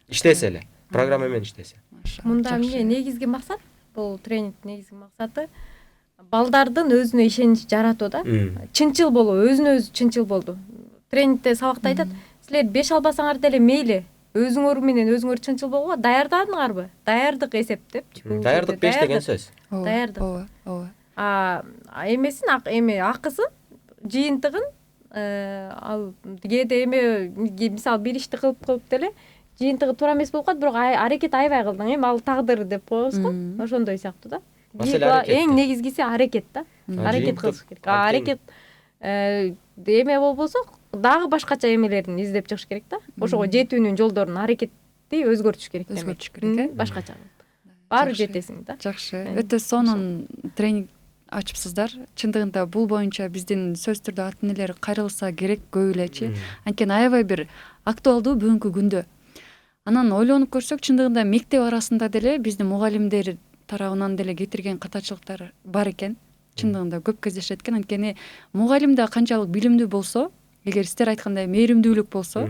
Иштесе эле, программа менен иштесе. Мында эмне негизги максат? Бул тренингдин негизги максаты балдардын өзүнө ишенич жаратуу да. Чынчыл болуу, өзүнө өзү чынчыл болду. Тренингде сабакта айтат, силер 5 албасаңар деле мейли, өзүңөр менен өзүңөр чынчыл болууга даярдадыңарбы? Даярдык эсептеп. Даярдык 5 деген сөз. Даярдык. Ооба. Эмесин акысын, жыйынтыгын ал кээде мисалы бир ишти кылып деле жыйынтыгы туура эмес болуп калат, бирок аракет аябай кылдың, ал тагдыр деп коебуз го. Ошондой сыяктуу да. Эң негизгиси аракет да. Аракет кылыш керек. Аракет эме болбосо дагы башкача эмелерин издеп чыгыш керек да. Ошого жетүүнүн жолдорун аракетти өзгөртүш керек. Башкача. Баары жетесиң да. Жакшы. Өтө сонун тренинг ачыпсыздар. Чындыгында бул боюнча биздин сөзсүз түрдө ата энелер кайрылса керек көп элечи. Анткени аябай бир актуалдуу бүгүнкү күндө. Анан ойлонуп көрсөк, чындыгында мектеп арасында деле биздин мугалимдер тарабынан деле кетирген катачылыктар бар экен. Чындыгында көп кездешет экен. Анткени мугалим да канчалык билимдүү болсо, эгер сиздер айткандай мээримдүүлүк болсо,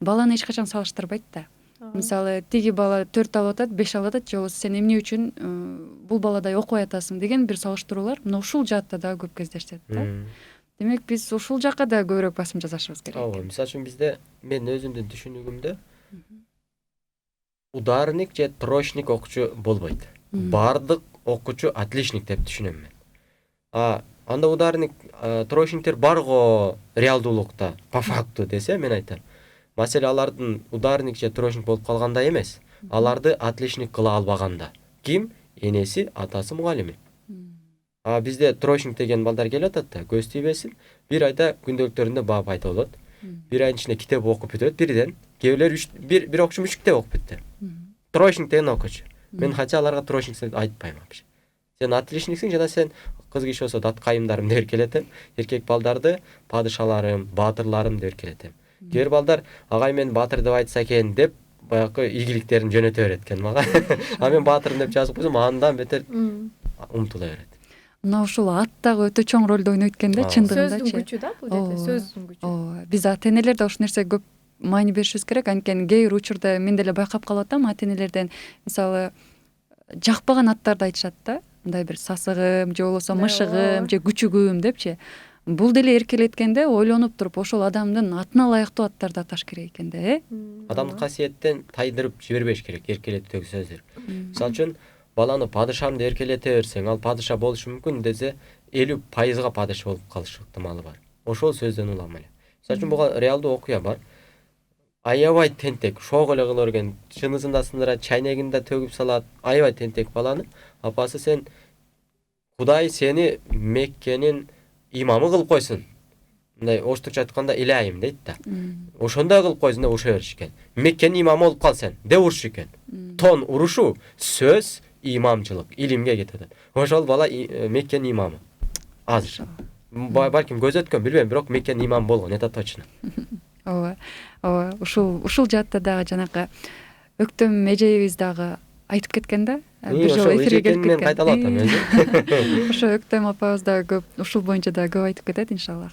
баланы эч качан салыштырбайт да. Мисалы, тиги бала 4 алып атат, 5 алып атат, же болбосо сен эмне үчүн бул баладай окубай атасың деген бир салыштыруулар мына ушул жаатта да көп кездешет да. Демек биз ушул жакка да көбүрөөк басым жасашыбыз керек. Ооба, мисалы үчүн бизде мен өзүмдүн түшүнүгүмдө ударник же троечник окуучу болбойт. Бардык окуучу отличник деп түшүнөм мен. Анда ударник, троечниктер бар го реалдуулукта, по факту десе мен айтам. Маселе алардын ударник же троечник болуп калганда эмес, аларды отличник кыла албаганда. Ким? Энеси, атасы, мугалими. Бизде троечник деген балдар келип атат да, көз тийбесин, бир айда күндөлүктөрүндө баа пайда болот. Бир айдын ичинде китеп окуп бүтөт бирден. Кээбилер бир окуучу 3 китеп окуп бүттү. Троечник деген окуучу. Мен хача аларга троечник деп айтпайм вообще. Сен отличниксиң жана сен кыз киши болсо даткайымдарым деп эркелетем. Эркек балдарды падышаларым, баатырларым деп эркелетем. Кээ балдар агай мен баатыр деп айтса экен деп баягы ийгиликтерин жөнөтө берет экен мага. Мен баатырым деп жазып койсом андан бетер умтула берет. Мына ушул ат дагы өтө чоң ролду ойнойт экен да, чындыгында. Сөздүн күчү да, бул жерде сөздүн күчү. Ооба, биз ата энелер да ушул нерсеге көп маани беришибиз керек. Анткени кээ бир учурда мен деле байкап калып атам, ата энелерден мисалы жакпаган аттарды айтышат да. Мындай бир сасыгым же болбосо мышыгым же күчүгүм депчи. Бул деле эркелеткенде ойлонуп туруп ошол адамдын атына ылайыктуу аттарды аташ керек экен да, Адамдык касиеттен тайдырып жибербеш керек эркелетүүдөгү сөздөр. Мисалы үчүн баланы падышам деп эркелете берсең, ал падыша болушу мүмкүн десе 50% падыша болуп калышы ыктымалы бар. Ошол сөздөн улам эле. Мисалы үчүн буга реалдуу окуя бар. Аябай тентек, шок эле кыла берген, чынысында сындырат, чайнегинде төгүп салат, аябай тентек баланы апасы сен Кудай сени Меккенин имамы кылып койсун. Мындай оштурча айтканда илайым дейт да. Ошондой кылып койсун деп уруша беришкен. Меккенин имамы болуп кал сен деп урушуш экен. Тон урушу сөз имамчылык, илимге кетет. Ошол бала Меккенин имамы. Азыр. Балким көз өткөн билбейм, бирок Меккенин имамы болгон, это точно. Ооба. Ушул жаатта дагы жанакы өктөм эжебиз дагы айтып кеткен да. Бир жолу эфирге келип кеткен. Мен кайталап атам өзү. Ошо өктөм апабыз да көп ушул боюнча да көп айтып кетет иншалла.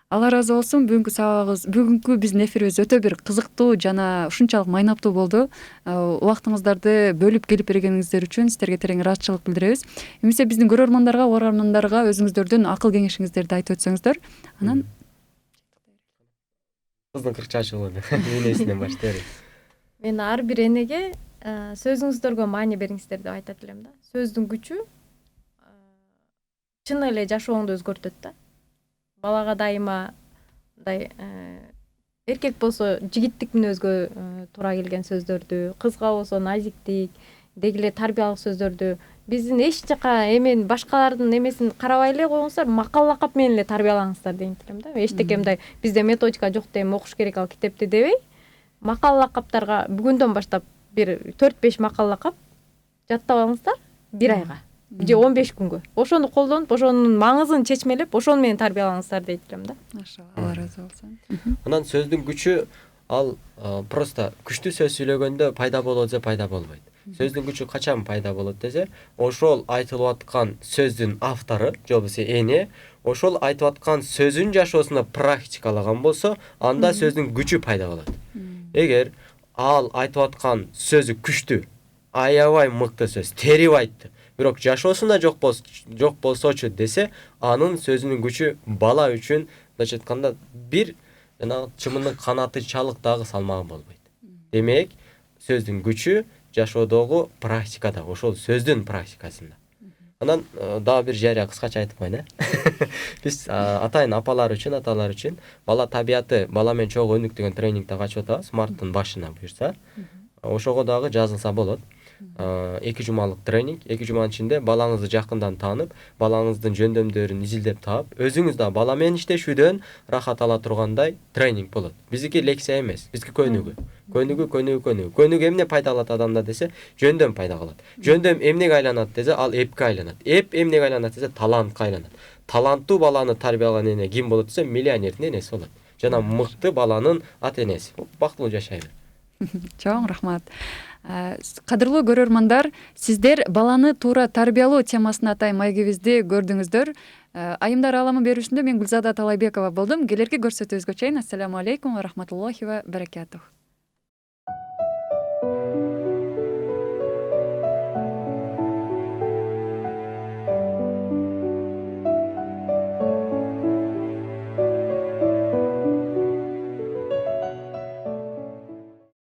Алла ыраазы болсун. Бүгүнкү сабагыбыз, бүгүнкү биздин эфирибиз өтө бир кызыктуу жана ушунчалык майнаптуу болду. Убактыңыздарды бөлүп келип бергениңиздер үчүн сиздерге терең ыраазычылык билдиребиз. Эмесе биздин көрөрмандарга, угармандарга өзүңүздөрдүн акыл кеңешиңиздерди айтып өтсөңүздөр, анан Кыздын 40 жашы болду. Энесинен баштайбыз. Мен ар бир энеге сөзүңүздөргө маани бериңиздер деп айтат элем да. Сөздүн күчү чын эле жашооңду өзгөртөт да. Балага дайыма мындай эркек болсо жигиттик мүнөзгө туура келген сөздөрдү, кызга болсо назиктик, деги эле тарбиялык сөздөрдү биздин эч жака эмен башкалардын эмесин карабай эле коюңуздар, макал лакап менен эле тарбиялаңыздар дейм элем да. Эчтеке мындай бизде методика жок дейм, окуш керек ал китепти дебей, макал лакаптарга бүгүндөн баштап бир 4-5 макала кап жаттап алыңыздар 1 айга же 15 күнгө. Ошону колдонуп, ошонун маңызын чечмелеп, ошону менен тарбиялаңыздар дейт элем да. Машалла, Алла ыраазы болсун. Анан сөздүн күчү ал просто күчтүү сөз сүйлөгөндө пайда болот же пайда болбойт. Сөздүн күчү качан пайда болот десе, ошол айтылып аткан сөздүн автору, же болбосо эне, ошол айтып аткан сөзүн жашоосунда практикалаган болсо, анда сөздүн күчү пайда болот. Эгер ал айтып аткан сөзү күчтүү, аябай мыкты сөз, терип айтты, бирок жашоосунда жок болсочу десе, анын сөзүнүн күчү бала үчүн мындайча айтканда бир жанагы чымындын канаты чалык дагы салмагы болбойт. Демек, сөздүн күчү жашоодогу практикада, ошол сөздүн практикасында. Анан дагы бир жарыя кыскача айтып коеюн. Биз атайын апалар үчүн, аталар үчүн бала табияты, бала менен чогуу өнүк деген тренингди ачып атабыз марттын башына буюрса. Ошого дагы жазылса болот. 2 жумалык тренинг, 2 жуманын ичинде балаңызды жакындан таанып, балаңыздын жөндөмдөрүн изилдеп таап, өзүңүз да бала менен иштешүүдөн рахат ала тургандай тренинг болот. Биздики лекция эмес, бизги көнүгүү. Көнүгүү эмне пайда кылат адамда десе, жөндөм пайда кылат. Жөндөм эмнеге айланат десе, ал эпке айланат. Эп эмнеге айланат десе, талантка айланат. Таланттуу баланы тарбиялаган эне ким болот десе, миллионердин энеси болот. Жана мыкты баланын ата энеси. Бактылуу жашай бер. Чоң рахмат. Кадырлуу көрөрмандар, сиздер баланы туура тарбиялоо темасына атайын маегибизди көрдүңүздөр. Айымдар ааламы берүүсүндө мен Гүлзада Талайбекова болдум. Келерки көрсөтүүбүзгө чейин ассаламу алейкум ва рахматуллахи ва баракатух.